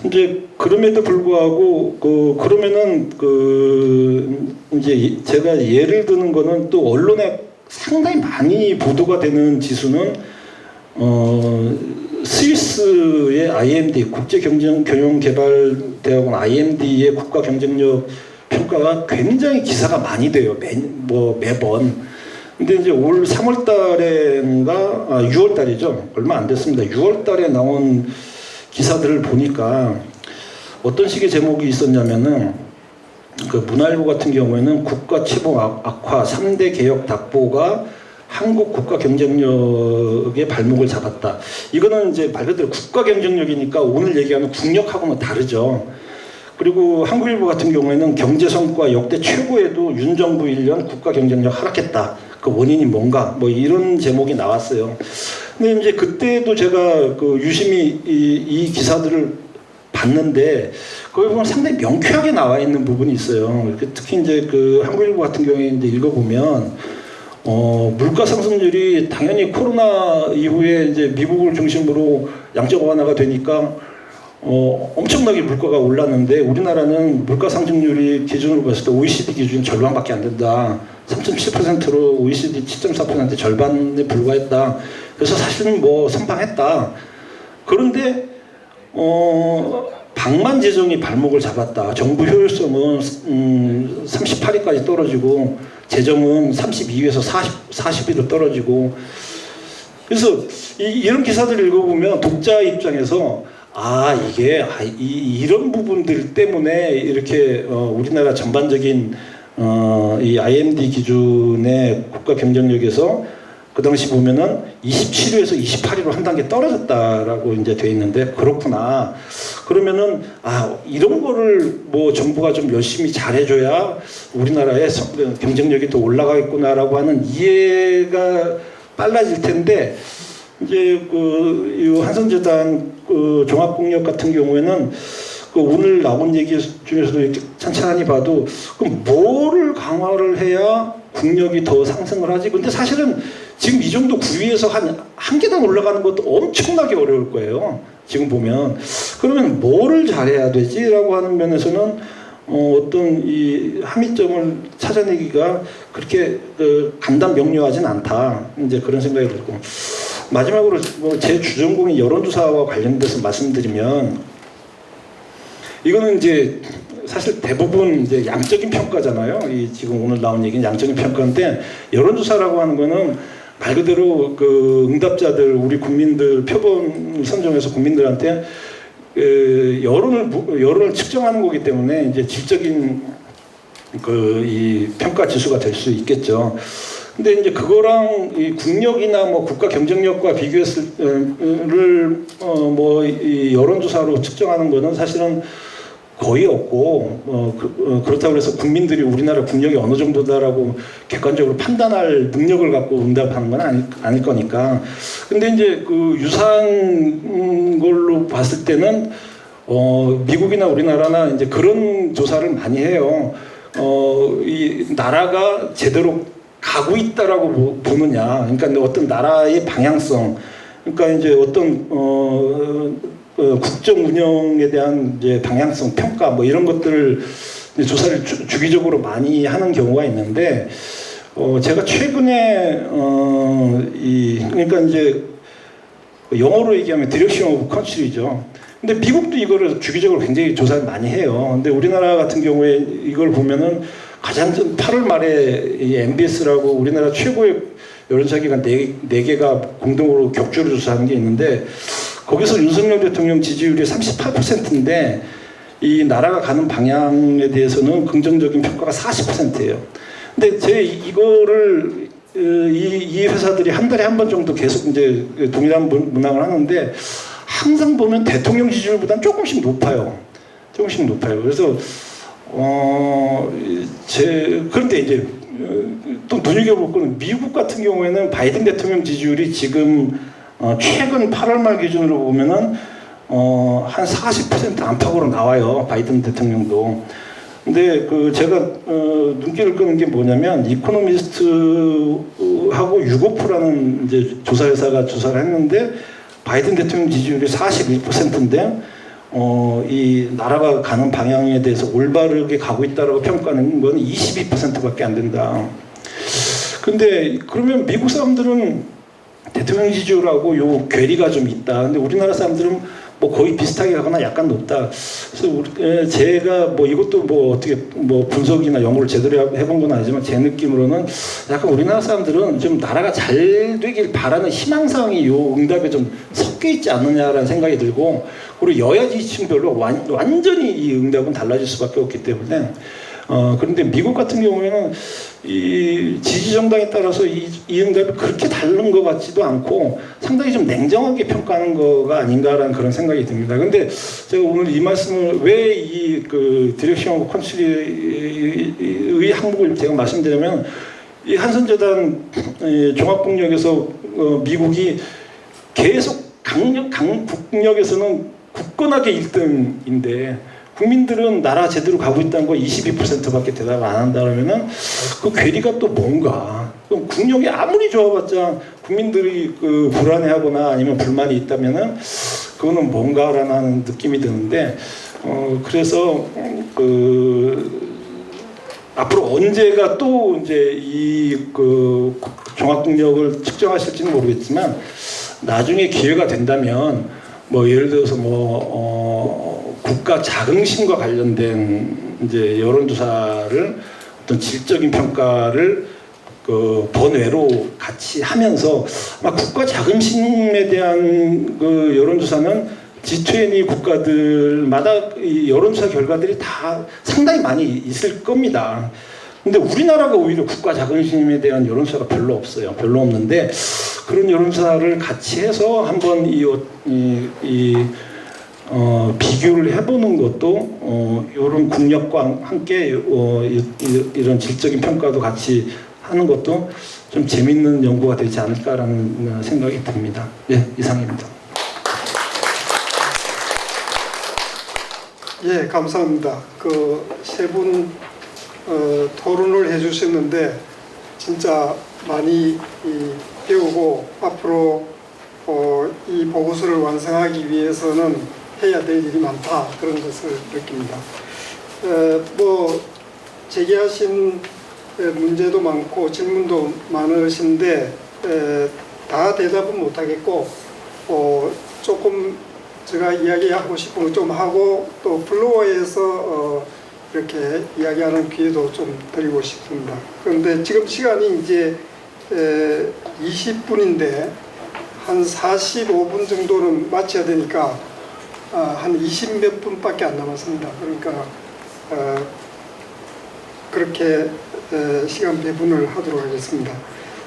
이제 그럼에도 불구하고 그러면은 이제 제가 예를 드는 거는 또 언론에 상당히 많이 보도가 되는 지수는 스위스의 IMD 국제경영개발대학원 IMD의 국가 경쟁력 평가가 굉장히 기사가 많이 돼요. 매번. 근데 이제 올 3월달인가 6월달이죠. 얼마 안 됐습니다. 6월달에 나온 기사들을 보니까 어떤 식의 제목이 있었냐면은 그 문화일보 같은 경우에는 국가 채무 악화 3대 개혁 답보가 한국 국가 경쟁력의 발목을 잡았다. 이거는 이제 말 그대로 국가 경쟁력이니까 오늘 얘기하는 국력하고는 다르죠. 그리고 한국일보 같은 경우에는 경제 성과 역대 최고에도 윤 정부 1년 국가 경쟁력 하락했다. 그 원인이 뭔가 뭐 이런 제목이 나왔어요. 근데 이제 그때도 제가 그 유심히 이 기사들을 봤는데 거기 보면 상당히 명쾌하게 나와 있는 부분이 있어요. 특히 이제 그 한국일보 같은 경우에 이제 읽어보면 물가 상승률이 당연히 코로나 이후에 이제 미국을 중심으로 양적 완화가 되니까 엄청나게 물가가 올랐는데 우리나라는 물가 상승률이 기준으로 봤을 때 OECD 기준 절반밖에 안 된다. 3.7%로 OECD 7.4% 절반에 불과했다. 그래서 사실은 뭐 선방했다. 그런데 방만 재정이 발목을 잡았다. 정부 효율성은 38위까지 떨어지고 재정은 32위에서 40위로 떨어지고. 그래서 이런 기사들을 읽어보면 독자 입장에서 이게 이런 부분들 때문에 이렇게 우리나라 전반적인 이 IMD 기준의 국가 경쟁력에서 그 당시 보면은 27위에서 28위로 한 단계 떨어졌다라고 이제 돼 있는데, 그렇구나. 그러면은 이런 거를 뭐 정부가 좀 열심히 잘해줘야 우리나라의 경쟁력이 더 올라가겠구나라고 하는 이해가 빨라질 텐데, 이제 이 한선재단 종합국력 같은 경우에는 오늘 나온 얘기 중에서도 이렇게 찬찬히 봐도 그럼 뭐를 강화를 해야 국력이 더 상승을 하지? 근데 사실은 지금 이 정도 9위에서 한 계단 올라가는 것도 엄청나게 어려울 거예요. 지금 보면. 그러면 뭐를 잘해야 되지라고 하는 면에서는 어떤 이 함의점을 찾아내기가 그렇게 간단 명료하진 않다. 이제 그런 생각이 들고, 마지막으로 제 주전공인 여론조사와 관련돼서 말씀드리면, 이거는 이제 사실 대부분 이제 양적인 평가잖아요. 지금 오늘 나온 얘기는 양적인 평가인데, 여론조사라고 하는 거는 말 그대로 응답자들, 우리 국민들 표본을 선정해서 국민들한테 여론을 측정하는 거기 때문에 이제 질적인 이 평가 지수가 될 수 있겠죠. 근데 이제 그거랑 이 국력이나 뭐 국가 경쟁력과 비교했을 이 여론조사로 측정하는 거는 사실은 거의 없고, 그렇다고 해서 국민들이 우리나라 국력이 어느 정도다라고 객관적으로 판단할 능력을 갖고 응답하는 건 아닐 거니까. 근데 이제 유사한 걸로 봤을 때는 미국이나 우리나라나 이제 그런 조사를 많이 해요. 이 나라가 제대로 가고 있다라고 보느냐, 그러니까 어떤 나라의 방향성, 그러니까 이제 어떤 국정 운영에 대한 이제 방향성 평가 뭐 이런 것들을 조사를 주기적으로 많이 하는 경우가 있는데, 제가 최근에 그러니까 이제 영어로 얘기하면 디렉션 오브 컨트리죠. 근데 미국도 이거를 주기적으로 굉장히 조사를 많이 해요. 근데 우리나라 같은 경우에 이걸 보면은 가장 8월 말에 이 MBS라고 우리나라 최고의 여론조사 기관 4개가 공동으로 격주로 조사하는 게 있는데, 거기서 윤석열 대통령 지지율이 38%인데 이 나라가 가는 방향에 대해서는 긍정적인 평가가 40%예요. 근데 이거를 이 회사들이 한 달에 한 번 정도 계속 이제 동일한 문항을 하는데, 항상 보면 대통령 지지율보다는 조금씩 높아요. 조금씩 높아요. 그래서 그런데 이제 또 눈여겨볼 거는 미국 같은 경우에는 바이든 대통령 지지율이 지금 최근 8월 말 기준으로 보면은 한 40% 안팎으로 나와요. 바이든 대통령도. 근데 제가 눈길을 끄는 게 뭐냐면, 이코노미스트하고 유고프라는 이제 조사 회사가 조사를 했는데, 바이든 대통령 지지율이 41%인데 이 나라가 가는 방향에 대해서 올바르게 가고 있다라고 평가하는 건 22%밖에 안 된다. 근데 그러면 미국 사람들은 대통령 지지율하고 요 괴리가 좀 있다. 근데 우리나라 사람들은 뭐 거의 비슷하게 가거나 약간 높다. 그래서 제가 뭐 이것도 뭐 어떻게 뭐 분석이나 연구를 제대로 해본 건 아니지만, 제 느낌으로는 약간 우리나라 사람들은 좀 나라가 잘 되길 바라는 희망사항이 요 응답에 좀 섞여 있지 않느냐라는 생각이 들고, 그리고 여야 지지층별로 완전히 이 응답은 달라질 수밖에 없기 때문에. 그런데 미국 같은 경우에는 이 지지 정당에 따라서 이 응답이 그렇게 다른 것 같지도 않고 상당히 좀 냉정하게 평가하는 거가 아닌가라는 그런 생각이 듭니다. 근데 제가 오늘 이 말씀을 왜 이 디렉션 오브 컨트리의 항목을 제가 말씀드리면, 이 한선재단 종합국력에서 미국이 계속 국력에서는 굳건하게 1등인데 국민들은 나라 제대로 가고 있다는 거 22%밖에 대답 안 한다 그러면은 그 괴리가 또 뭔가? 그럼 국력이 아무리 좋아봤자 국민들이 불안해하거나 아니면 불만이 있다면은 그거는 뭔가라는 느낌이 드는데, 그래서 앞으로 언제가 또 이제 이 종합국력을 측정하실지는 모르겠지만 나중에 기회가 된다면 뭐 예를 들어서 국가 자긍심과 관련된 이제 여론조사를 어떤 질적인 평가를 그 번외로 같이 하면서 아마 국가 자긍심에 대한 그 여론조사는 G20 국가들마다 이 여론조사 결과들이 다 상당히 많이 있을 겁니다. 근데 우리나라가 오히려 국가 자긍심에 대한 여론조사가 별로 없어요. 별로 없는데 그런 여론조사를 같이 해서 한번 비교를 해보는 것도 이런 국력과 함께 이런 질적인 평가도 같이 하는 것도 좀 재밌는 연구가 되지 않을까라는 생각이 듭니다. 예, 이상입니다. 예, 감사합니다. 그 세 분 토론을 해주셨는데 진짜 많이 배우고 앞으로 이 보고서를 완성하기 위해서는 해야 될 일이 많다, 그런 것을 느낍니다. 뭐 제기하신 문제도 많고 질문도 많으신데 다 대답은 못하겠고 조금 제가 이야기하고 싶은 거 좀 하고 또 플로어에서 이렇게 이야기하는 기회도 좀 드리고 싶습니다. 그런데 지금 시간이 이제 20분인데 한 45분 정도는 마쳐야 되니까 한 20몇 분밖에 안 남았습니다. 그러니까 그렇게 시간 배분을 하도록 하겠습니다.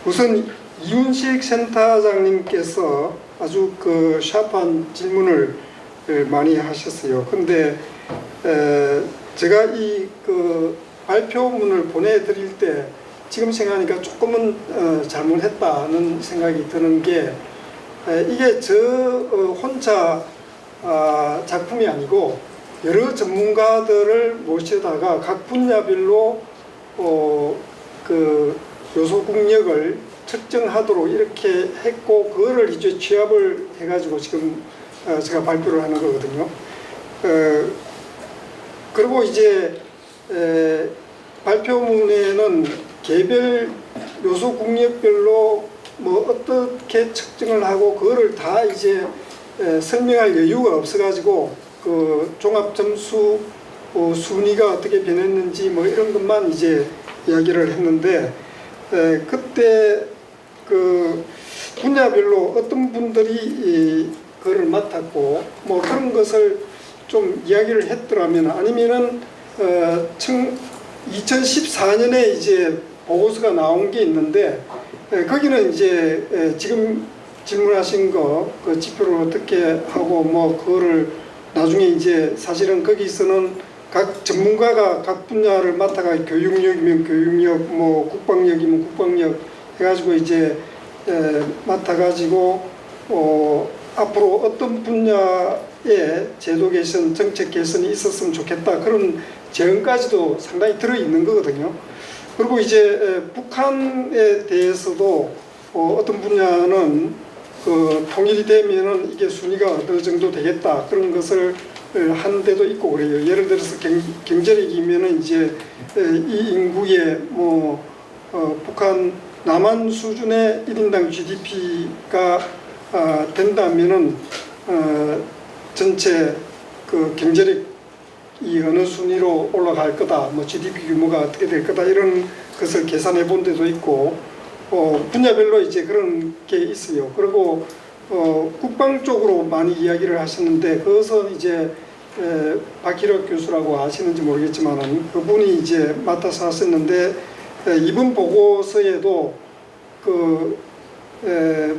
우선 이윤식 센터장님께서 아주 그 샤프한 질문을 많이 하셨어요. 근데 제가 이 그 발표문을 보내드릴 때 지금 생각하니까 조금은 잘못했다는 생각이 드는 게 이게 저 혼자 작품이 아니고 여러 전문가들을 모셔다가 각 분야별로 그 요소 국력을 측정하도록 이렇게 했고 그거를 이제 취합을 해가지고 지금 제가 발표를 하는 거거든요. 그리고 이제 발표문에는 개별 요소 국력별로 뭐 어떻게 측정을 하고 그거를 다 이제 설명할 여유가 없어가지고 그 종합 점수 순위가 어떻게 변했는지 뭐 이런 것만 이제 이야기를 했는데 그때 그 분야별로 어떤 분들이 그걸 맡았고 뭐 그런 것을 좀 이야기를 했더라면 아니면은 2014년에 이제 보고서가 나온 게 있는데 거기는 이제 지금 질문하신 거 그 지표를 어떻게 하고 뭐 그거를 나중에 이제 사실은 거기서는 각 전문가가 각 분야를 맡아가 교육력이면 교육력 뭐 국방력이면 국방력 해가지고 이제 맡아가지고 앞으로 어떤 분야에 제도 개선, 정책 개선이 있었으면 좋겠다 그런 제언까지도 상당히 들어있는 거거든요. 그리고 이제 북한에 대해서도 어떤 분야는 그 통일이 되면은 이게 순위가 어느 정도 되겠다 그런 것을 하는 데도 있고 그래요. 예를 들어서 경제력이면은 이제 이 인구의 뭐 북한 남한 수준의 1인당 GDP가 된다면은 전체 그 경제력이 어느 순위로 올라갈 거다, 뭐 GDP 규모가 어떻게 될 거다 이런 것을 계산해 본 데도 있고 분야별로 이제 그런 게 있어요. 그리고 국방 쪽으로 많이 이야기를 하셨는데 그것은 이제 박희력 교수라고 아시는지 모르겠지만은 그분이 이제 맡아서 하셨는데 이번 보고서에도 그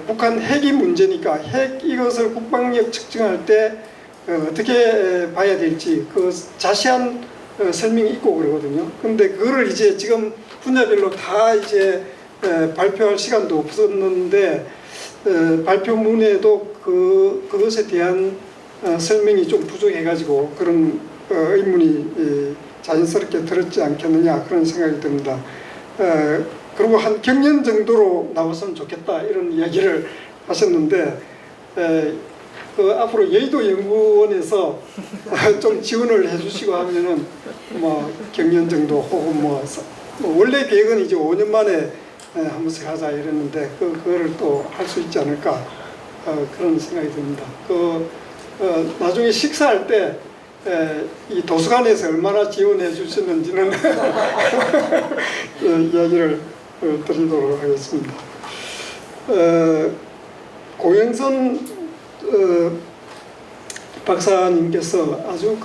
북한 핵이 문제니까 핵 이것을 국방력 측정할 때 어떻게 봐야 될지 그 자세한 설명이 있고 그러거든요. 근데 그거를 이제 지금 분야별로 다 이제 발표할 시간도 없었는데 발표문에도 그것에 대한 설명이 좀 부족해가지고 그런 의문이 자연스럽게 들었지 않겠느냐 그런 생각이 듭니다. 그리고 한 경연 정도로 나왔으면 좋겠다 이런 이야기를 하셨는데 그 앞으로 여의도 연구원에서 좀 지원을 해주시고 하면은 뭐 경연 정도 혹은 뭐 원래 계획은 이제 5년 만에 한 번씩 하자 이랬는데 그거를 또 할 수 있지 않을까 그런 생각이 듭니다. 나중에 식사할 때 이 도서관에서 얼마나 지원해 주시는지는 이야기를 드리도록 하겠습니다. 고영선 박사님께서 아주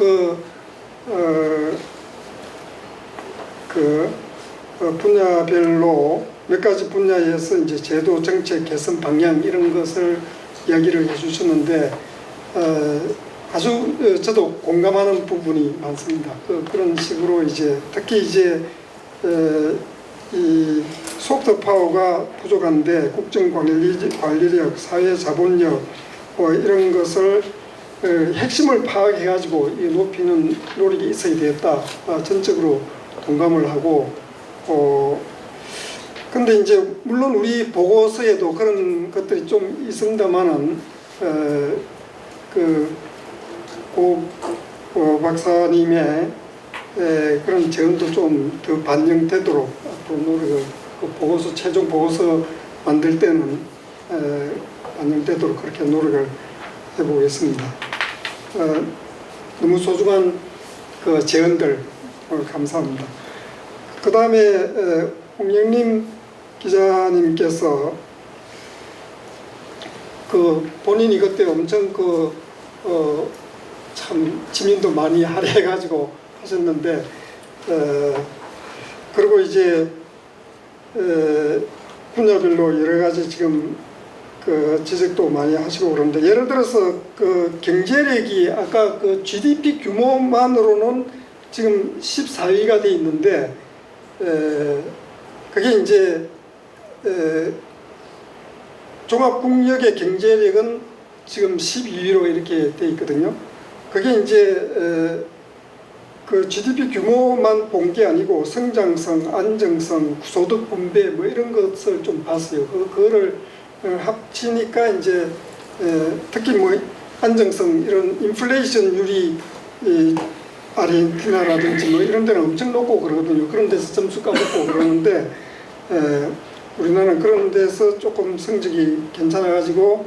분야별로 몇 가지 분야에서 이제 제도 정책 개선 방향 이런 것을 이야기를 해주셨는데 아주 저도 공감하는 부분이 많습니다. 그런 식으로 이제 특히 이제 이 소프트 파워가 부족한데 국정 관리력, 사회 자본력 이런 것을 핵심을 파악해가지고 높이는 노력이 있어야 되겠다. 전적으로 동감을 하고 근데 이제 물론 우리 보고서에도 그런 것들이 좀 있습니다만은 고 박사님의 그런 제언도 좀 더 반영되도록 앞으로 노력을 보고서 최종 보고서 만들 때는 반영되도록 그렇게 노력을 해보겠습니다. 너무 소중한 제언들 감사합니다. 그 다음에 홍영림 기자님께서 본인이 그때 엄청 참 지민도 많이 할애해가지고 하셨는데 그리고 이제 분야별로 여러 가지 지금 지적도 많이 하시고 그러는데 예를 들어서 경제력이 아까 GDP 규모만으로는 지금 14위가 돼 있는데 그게 이제 종합국력의 경제력은 지금 12위로 이렇게 돼 있거든요. 그게 이제 GDP 규모만 본 게 아니고 성장성, 안정성, 소득 분배 뭐 이런 것을 좀 봤어요. 그거를 합치니까 이제 특히 뭐 안정성 이런 인플레이션율이 아르헨티나라든지 뭐 이런 데는 엄청 높고 그러거든요. 그런 데서 점수 까먹고 그러는데 우리나라는 그런 데서 조금 성적이 괜찮아가지고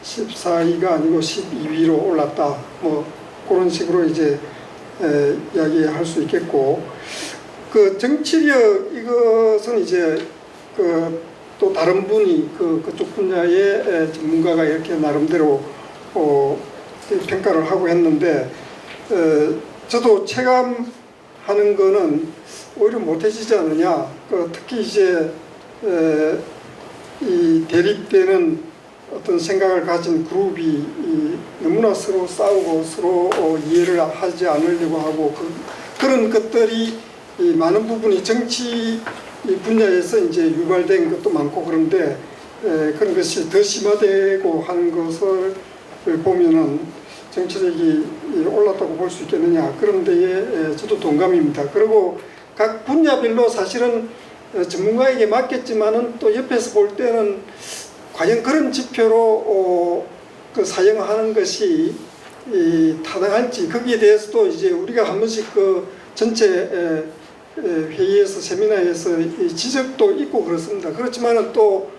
14위가 아니고 12위로 올랐다. 뭐 그런 식으로 이제 이야기할 수 있겠고 정치력 이것은 이제 또 다른 분이 그쪽 분야의 전문가가 이렇게 나름대로 평가를 하고 했는데 저도 체감하는 거는 오히려 못해지지 않느냐. 특히 이제 이 대립되는 어떤 생각을 가진 그룹이 너무나 서로 싸우고 서로 이해를 하지 않으려고 하고 그런 것들이 많은 부분이 정치 분야에서 이제 유발된 것도 많고 그런데 그런 것이 더 심화되고 하는 것을 보면은 정치력이 올랐다고 볼 수 있겠느냐 그런 데에 저도 동감입니다. 그리고 각 분야별로 사실은 전문가에게 맡겼지만은 또 옆에서 볼 때는 과연 그런 지표로 사용하는 것이 타당할지 거기에 대해서도 이제 우리가 한 번씩 전체 회의에서 세미나에서 지적도 있고 그렇습니다. 그렇지만은 또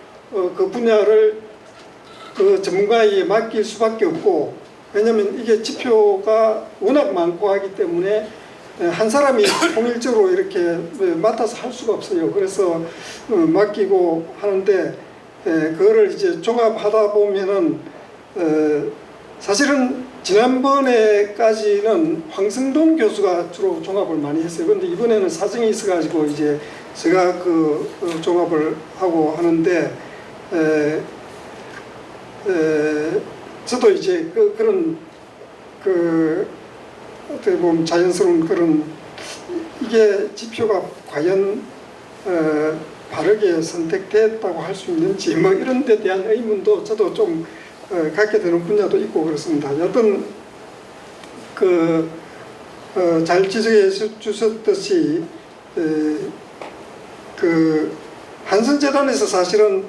그 분야를 전문가에게 맡길 수밖에 없고 왜냐하면 이게 지표가 워낙 많고 하기 때문에 한 사람이 통일적으로 이렇게 맡아서 할 수가 없어요. 그래서 맡기고 하는데 그거를 이제 종합하다 보면은 사실은 지난번에까지는 황승동 교수가 주로 종합을 많이 했어요. 그런데 이번에는 사정이 있어가지고 이제 제가 종합을 하고 하는데 저도 이제 그런 어떻게 보면 자연스러운 그런 이게 지표가 과연 바르게 선택됐다고 할 수 있는지 뭐 이런 데 대한 의문도 저도 좀 갖게 되는 분야도 있고 그렇습니다. 여튼 잘 지적해 주셨듯이 한선재단에서 사실은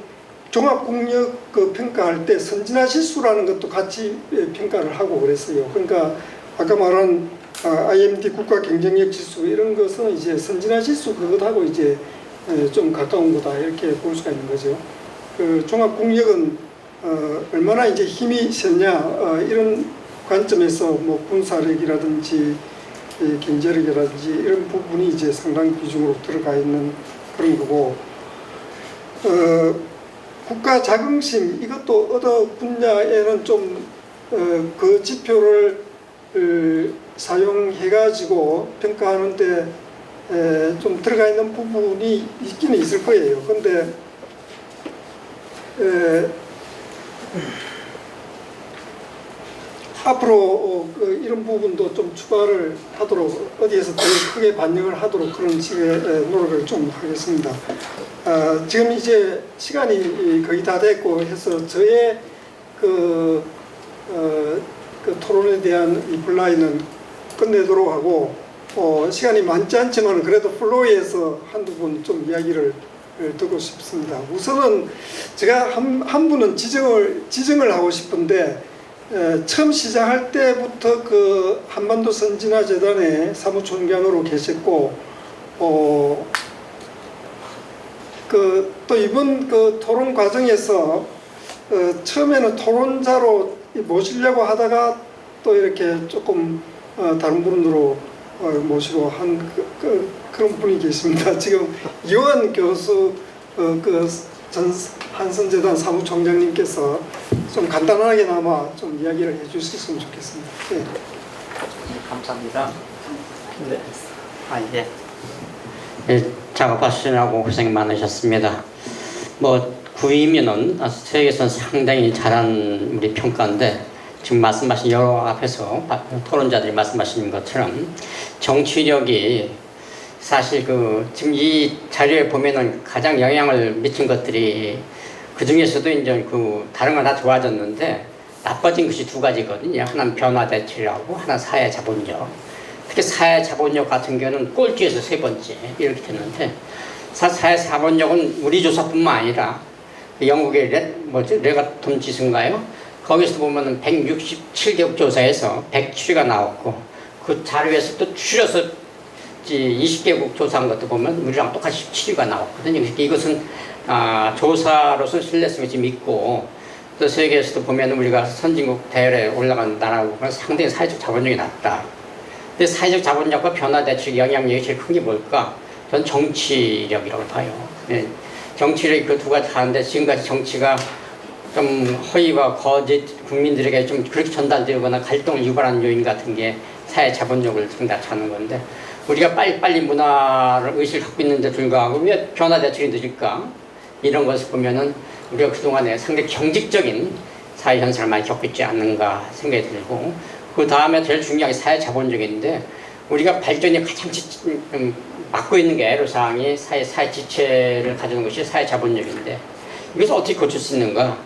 종합국력 평가할 때 선진화 지수라는 것도 같이 평가를 하고 그랬어요. 그러니까 아까 말한 IMD 국가 경쟁력 지수 이런 것은 이제 선진화 지수 그것하고 이제 좀 가까운 거다 이렇게 볼 수가 있는 거죠. 그 종합국력은 얼마나 이제 힘이 세냐 이런 관점에서 뭐 군사력이라든지 경제력이라든지 이런 부분이 이제 상당 비중으로 들어가 있는 그런 거고, 국가 자긍심 이것도 어느 분야에는 좀 그 지표를 사용해 가지고 평가하는데 좀 들어가 있는 부분이 있기는 있을 거예요. 근데 앞으로 이런 부분도 좀 추가를 하도록, 어디에서 더 크게 반영을 하도록 그런 식의 노력을 좀 하겠습니다. 지금 이제 시간이 거의 다 됐고 해서 저의 그 토론에 대한 이 블라인은 끝내도록 하고, 시간이 많지 않지만 그래도 플로이에서 한두 분 좀 이야기를 듣고 싶습니다. 우선은 제가 한 분은 지정을 하고 싶은데, 처음 시작할 때부터 그 한반도 선진화 재단의 사무총장으로 계셨고, 또 이번 그 토론 과정에서 처음에는 토론자로 모시려고 하다가 또 이렇게 조금 다른 분으로 모시고 한 그런 분이 계십니다. 지금 이완 교수 한선재단 사무총장님께서 좀 간단하게나마 좀 이야기를 해주셨으면 좋겠습니다. 네. 감사합니다. 네. 예. 예, 작업하시느라고 고생 많으셨습니다. 뭐 구이민은 세계에서 상당히 잘한 우리 평가인데, 지금 말씀하신 여러 앞에서 토론자들이 말씀하신 것처럼 정치력이 사실 지금 이 자료에 보면은 가장 영향을 미친 것들이, 그 중에서도 이제 다른 건 다 좋아졌는데 나빠진 것이 두 가지거든요. 하나는 변화 대치라고, 하나 사회 자본력. 특히 사회 자본력 같은 경우는 꼴찌에서 세 번째 이렇게 됐는데, 사회 자본력은 우리 조사뿐만 아니라 영국의 레가톰 지수인가요? 거기서 보면은 167개국 조사에서 107위가 나왔고, 그 자료에서 또 추려서 20개국 조사한 것도 보면 우리랑 똑같이 17위가 나왔거든요. 그러니까 이것은 조사로서 신뢰성이 좀 있고, 또 세계에서도 보면 우리가 선진국 대열에 올라간 나라고 상당히 사회적 자본력이 낮다. 근데 사회적 자본력과 변화 대책 영향력이 제일 큰 게 뭘까? 전 정치력이라고 봐요. 네. 정치력이 그 두 가지 하는데, 지금까지 정치가 좀 허위와 거짓, 국민들에게 좀 그렇게 전달되거나 갈등을 유발하는 요인 같은 게 사회 자본력을 나타내는 건데, 우리가 빨리빨리 문화를 의식을 갖고 있는데 불구하고 왜 변화 대책이 늦을까? 이런 것을 보면은 우리가 그동안에 상당히 경직적인 사회 현상을 많이 겪고 있지 않는가 생각이 들고, 그 다음에 제일 중요한 게 사회 자본력인데, 우리가 발전이 가장 막고 있는 게 애로사항이 사회 지체를 가지는 것이 사회 자본력인데, 이것을 어떻게 고칠 수 있는가?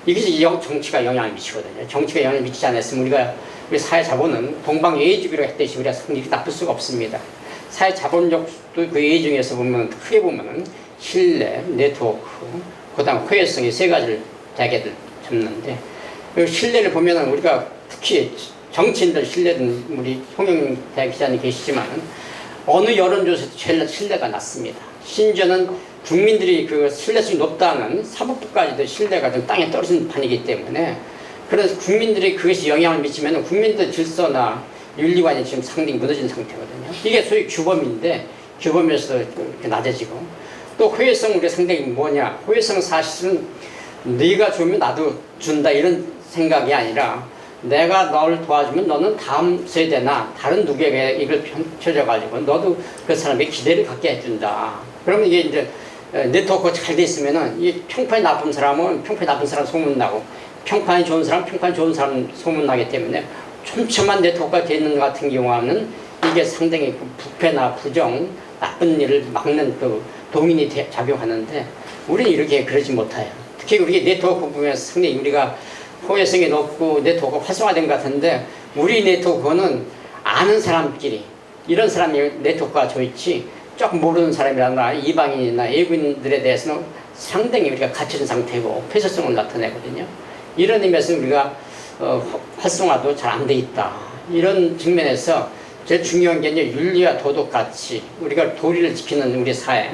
이것이 정치가 영향을 미치거든요. 정치가 영향을 미치지 않았으면 우리 사회 자본은 동방예의주기로 했듯이 우리가 이렇게 나쁠 수가 없습니다. 사회 자본력도 그 예의 중에서 보면 크게 보면 신뢰, 네트워크, 그다음 효율성이 세 가지를 대개들 잡는데, 그 신뢰를 보면은 우리가 특히 정치인들 신뢰는 우리 홍영 대학 기자님 계시지만 어느 여론조사에도 제일 신뢰가 낮습니다. 심지어는 국민들이 그 신뢰성이 높다는 사법부까지도 신뢰가 좀 땅에 떨어진 판이기 때문에, 그래서 국민들이 그것이 영향을 미치면 국민들 질서나 윤리관이 지금 상당히 무너진 상태거든요. 이게 소위 규범인데, 규범에서도 이렇게 낮아지고, 또 효율성 우리가 상당히 뭐냐? 효율성은 사실은 네가 주면 나도 준다 이런 생각이 아니라, 내가 너를 도와주면 너는 다음 세대나 다른 누구에게 이걸 펼쳐가지고 너도 그 사람에게 기대를 갖게 해준다. 그러면 이게 이제 네트워크가 잘 돼 있으면은 이 평판이 나쁜 사람은 평판이 나쁜 사람 소문나고, 평판이 좋은 사람 평판이 좋은 사람 소문나기 때문에 촘촘한 네트워크가 돼 있는 것 같은 경우는 이게 상당히 그 부패나 부정, 나쁜 일을 막는 그 동인이 작용하는데, 우리는 이렇게 그러지 못해요. 특히 우리 네트워크 부분에서 상당히 우리가 호혜성이 높고 네트워크가 활성화된 것 같은데, 우리 네트워크는 아는 사람끼리 이런 사람이 네트워크가 좋지, 조금 모르는 사람이라나 이방인이나 외국인들에 대해서는 상당히 우리가 갇혀진 상태고 폐쇄성을 나타내거든요. 이런 의미에서 우리가 활성화도 잘 안 돼 있다. 이런 측면에서 제일 중요한 게 이제 윤리와 도덕 가치, 우리가 도리를 지키는 우리 사회,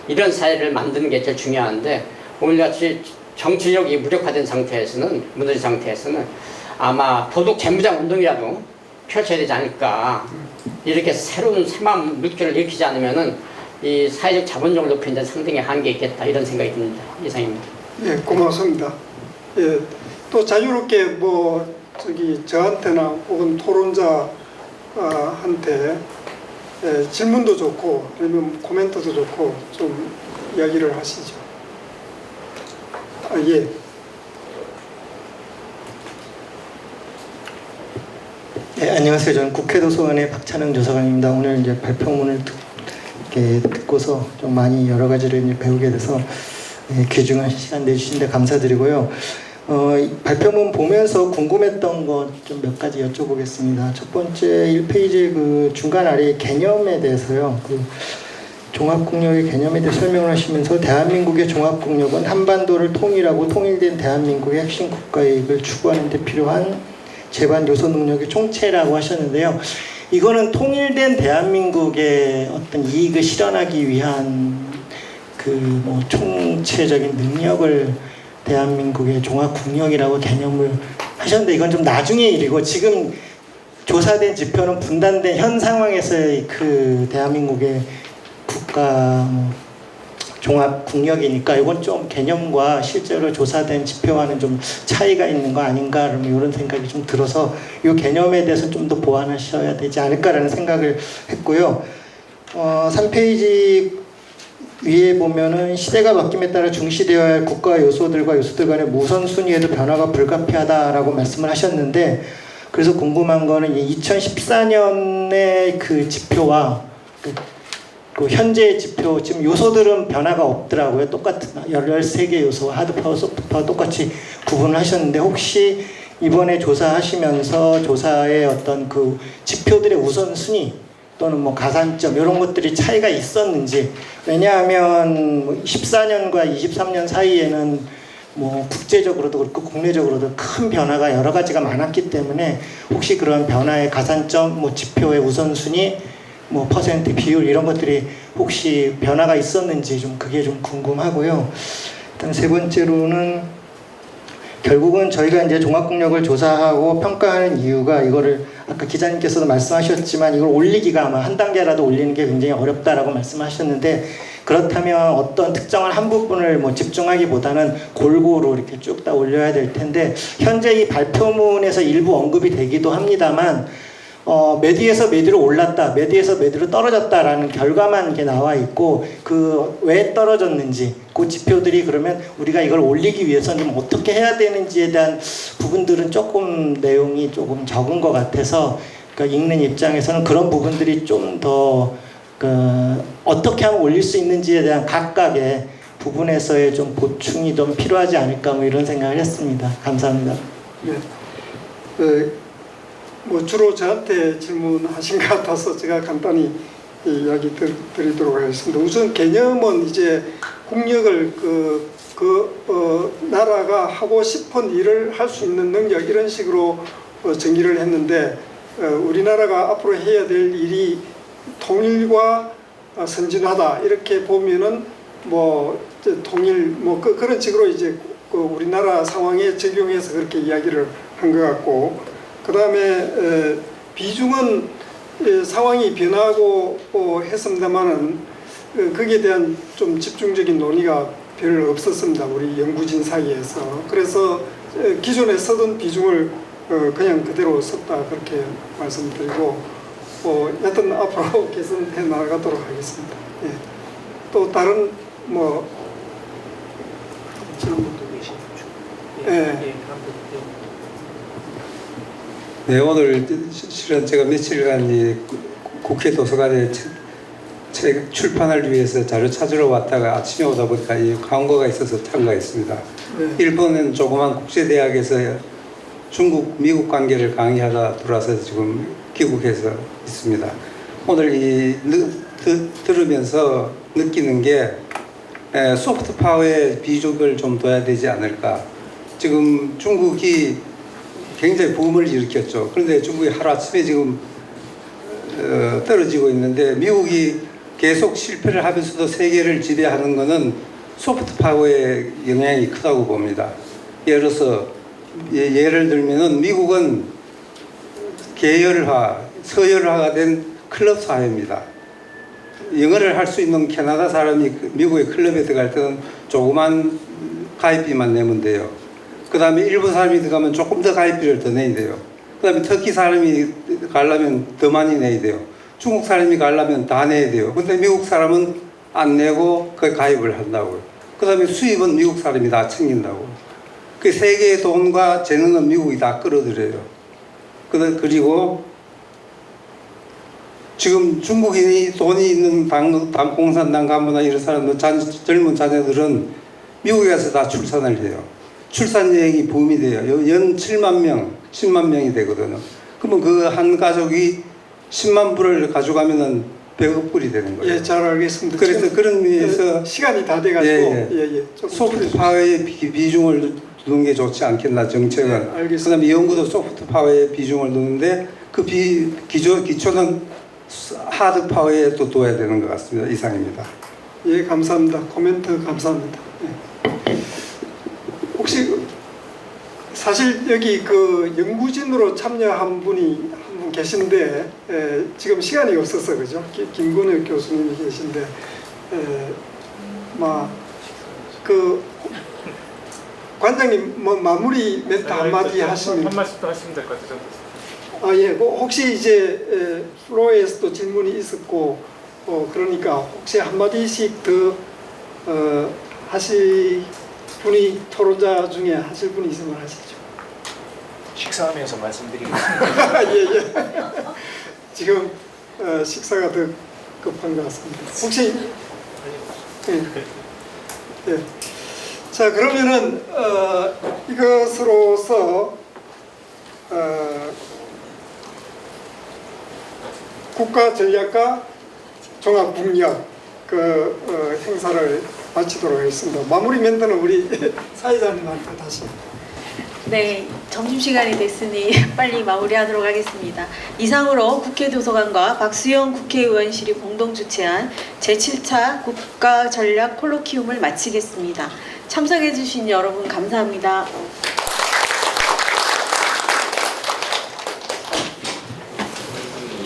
이런 사회를 만드는 게 제일 중요한데 오늘같이 정치력이 무력화된 상태에서는 무너진 상태에서는 아마 도덕 재무장 운동이라도 펼쳐야 되지 않을까. 이렇게 새로운 새마음 물결을 일으키지 않으면은 이 사회적 자본력을 높이는 데 상당히 한계 있겠다 이런 생각이 듭니다. 이상입니다. 예, 고맙습니다. 예, 또 자유롭게 뭐 저한테나 혹은 토론자한테 질문도 좋고 아니면 코멘트도 좋고 좀 이야기를 하시죠. 예. 네, 안녕하세요. 저는 국회도서관의 박찬흥 조사관입니다. 오늘 이제 발표문을 듣고서 좀 많이 여러 가지를 이제 배우게 돼서 귀중한 시간 내주신데 감사드리고요. 이 발표문 보면서 궁금했던 것 좀 몇 가지 여쭤보겠습니다. 첫 번째 1페이지 그 중간 아래 개념에 대해서요. 그 종합국력의 개념에 대해 설명을 하시면서 대한민국의 종합국력은 한반도를 통일하고 통일된 대한민국의 핵심 국가이익을 추구하는 데 필요한 제반 요소 능력의 총체라고 하셨는데요. 이거는 통일된 대한민국의 어떤 이익을 실현하기 위한 그 뭐 총체적인 능력을 대한민국의 종합국력이라고 개념을 하셨는데 이건 좀 나중의 일이고 지금 조사된 지표는 분단된 현 상황에서의 그 대한민국의 국가 종합국력이니까 이건 좀 개념과 실제로 조사된 지표와는 좀 차이가 있는 거 아닌가 이런 생각이 좀 들어서 이 개념에 대해서 좀 더 보완하셔야 되지 않을까라는 생각을 했고요. 3페이지 위에 보면은 시대가 바뀜에 따라 중시되어야 할 국가 요소들과 요소들 간의 우선순위에도 변화가 불가피하다라고 말씀을 하셨는데 그래서 궁금한 거는 2014년의 그 지표와 그 현재의 지표 지금 요소들은 변화가 없더라고요. 똑같은 13개 요소 하드파워 소프트파워 똑같이 구분을 하셨는데 혹시 이번에 조사하시면서 조사의 어떤 그 지표들의 우선순위 또는 뭐 가산점 이런 것들이 차이가 있었는지 왜냐하면 14년과 23년 사이에는 뭐 국제적으로도 그렇고 국내적으로도 큰 변화가 여러 가지가 많았기 때문에 혹시 그런 변화의 가산점 뭐 지표의 우선순위 뭐 퍼센트 비율 이런 것들이 혹시 변화가 있었는지 좀 그게 좀 궁금하고요. 일단 세 번째로는 결국은 저희가 이제 종합국력을 조사하고 평가하는 이유가 이거를 아까 기자님께서도 말씀하셨지만 이걸 올리기가 아마 한 단계라도 올리는 게 굉장히 어렵다라고 말씀하셨는데 그렇다면 어떤 특정한 한 부분을 뭐 집중하기보다는 골고루 이렇게 쭉 다 올려야 될 텐데 현재 이 발표문에서 일부 언급이 되기도 합니다만 매디에서 매디로 올랐다, 매디에서 매디로 떨어졌다라는 결과만 이렇게 나와 있고 그 왜 떨어졌는지 그 지표들이 그러면 우리가 이걸 올리기 위해서는 좀 어떻게 해야 되는지에 대한 부분들은 조금 내용이 조금 적은 것 같아서 그러니까 읽는 입장에서는 그런 부분들이 좀 더 어떻게 하면 올릴 수 있는지에 대한 각각의 부분에서의 좀 보충이 좀 필요하지 않을까 뭐 이런 생각을 했습니다. 감사합니다. 네. 뭐 주로 저한테 질문하신 것 같아서 제가 간단히 이야기 드리도록 하겠습니다. 우선 개념은 이제 국력을 나라가 하고 싶은 일을 할 수 있는 능력 이런 식으로 정의를 했는데 우리나라가 앞으로 해야 될 일이 통일과 선진화다 이렇게 보면은 뭐 통일 뭐 그런 식으로 이제 우리나라 상황에 적용해서 그렇게 이야기를 한 것 같고 그 다음에 비중은 상황이 변하고 했습니다만은 거기에 대한 좀 집중적인 논의가 별로 없었습니다. 우리 연구진 사이에서. 그래서 기존에 쓰던 비중을 그냥 그대로 썼다 그렇게 말씀드리고 여튼 앞으로 개선해 나가도록 하겠습니다. 예. 또 다른 뭐 질문도 계시죠? 예. 네, 오늘 실은 제가 며칠간 이 국회 도서관에 책 출판을 위해서 자료 찾으러 왔다가 아침에 오다 보니까 이 광고가 있어서 참가했습니다. 네. 일본은 조그만 국제대학에서 중국, 미국 관계를 강의하다 들어와서 지금 귀국해서 있습니다. 오늘 들으면서 느끼는 게 소프트 파워의 비중을 좀 둬야 되지 않을까. 지금 중국이 굉장히 붐을 일으켰죠. 그런데 중국이 하루아침에 지금 떨어지고 있는데 미국이 계속 실패를 하면서도 세계를 지배하는 것은 소프트 파워의 영향이 크다고 봅니다. 예를 들면은 미국은 계열화, 서열화가 된 클럽 사회입니다. 영어를 할 수 있는 캐나다 사람이 미국의 클럽에 들어갈 때는 조그만 가입비만 내면 돼요. 그 다음에 일본 사람이 들어가면 조금 더 가입비를 더 내야 돼요. 그 다음에 터키 사람이 가려면 더 많이 내야 돼요. 중국 사람이 가려면 다 내야 돼요. 근데 미국 사람은 안 내고 그 가입을 한다고요. 그 다음에 수입은 미국 사람이 다 챙긴다고. 그 세계의 돈과 재능은 미국이 다 끌어들여요. 그리고 지금 중국인이 돈이 있는 공산당 간부나 이런 사람들, 젊은 자녀들은 미국에 가서 다 출산을 해요. 출산여행이 붐이 돼요. 연 7만 명이 되거든요. 그러면 그 한 가족이 10만 불을 가져가면은 100억 불이 되는 거예요. 예, 잘 알겠습니다. 그래서 그런 의미에서 시간이 다 돼가지고 소프트 파워의 비중을 두는 게 좋지 않겠나, 정책은. 네, 알겠습니다. 그다음에 연구도 소프트 파워의 비중을 두는데 그 기초는 하드 파워에 또 둬야 되는 것 같습니다. 이상입니다. 예, 감사합니다. 코멘트 감사합니다. 예. 혹시 사실 여기 그 연구진으로 참여한 분이 한 분 계신데 지금 시간이 없어서 그죠? 김근우 교수님이 계신데 그 관장님 뭐 마무리 멘트 한마디 하시면 한 말씀 더 하시면 될 것 같아요. 예, 혹시 이제 플로어에서도 질문이 있었고 그러니까 혹시 한마디씩 더 하실 분이 토론자 중에 하실 분이 있으면 하시죠. 식사하면서 말씀드리겠습니다. 예. 지금 식사가 더 급한 것 같습니다. 혹시 예. 자, 그러면은 이것으로서 국가전략과 종합국력 행사를 마치도록 하겠습니다. 마무리 멘트는 우리 사회자님한테 다시. 네, 점심시간이 됐으니 빨리 마무리하도록 하겠습니다. 이상으로 국회도서관과 박수영 국회의원실이 공동 주최한 제7차 국가전략 콜로키움을 마치겠습니다. 참석해주신 여러분 감사합니다.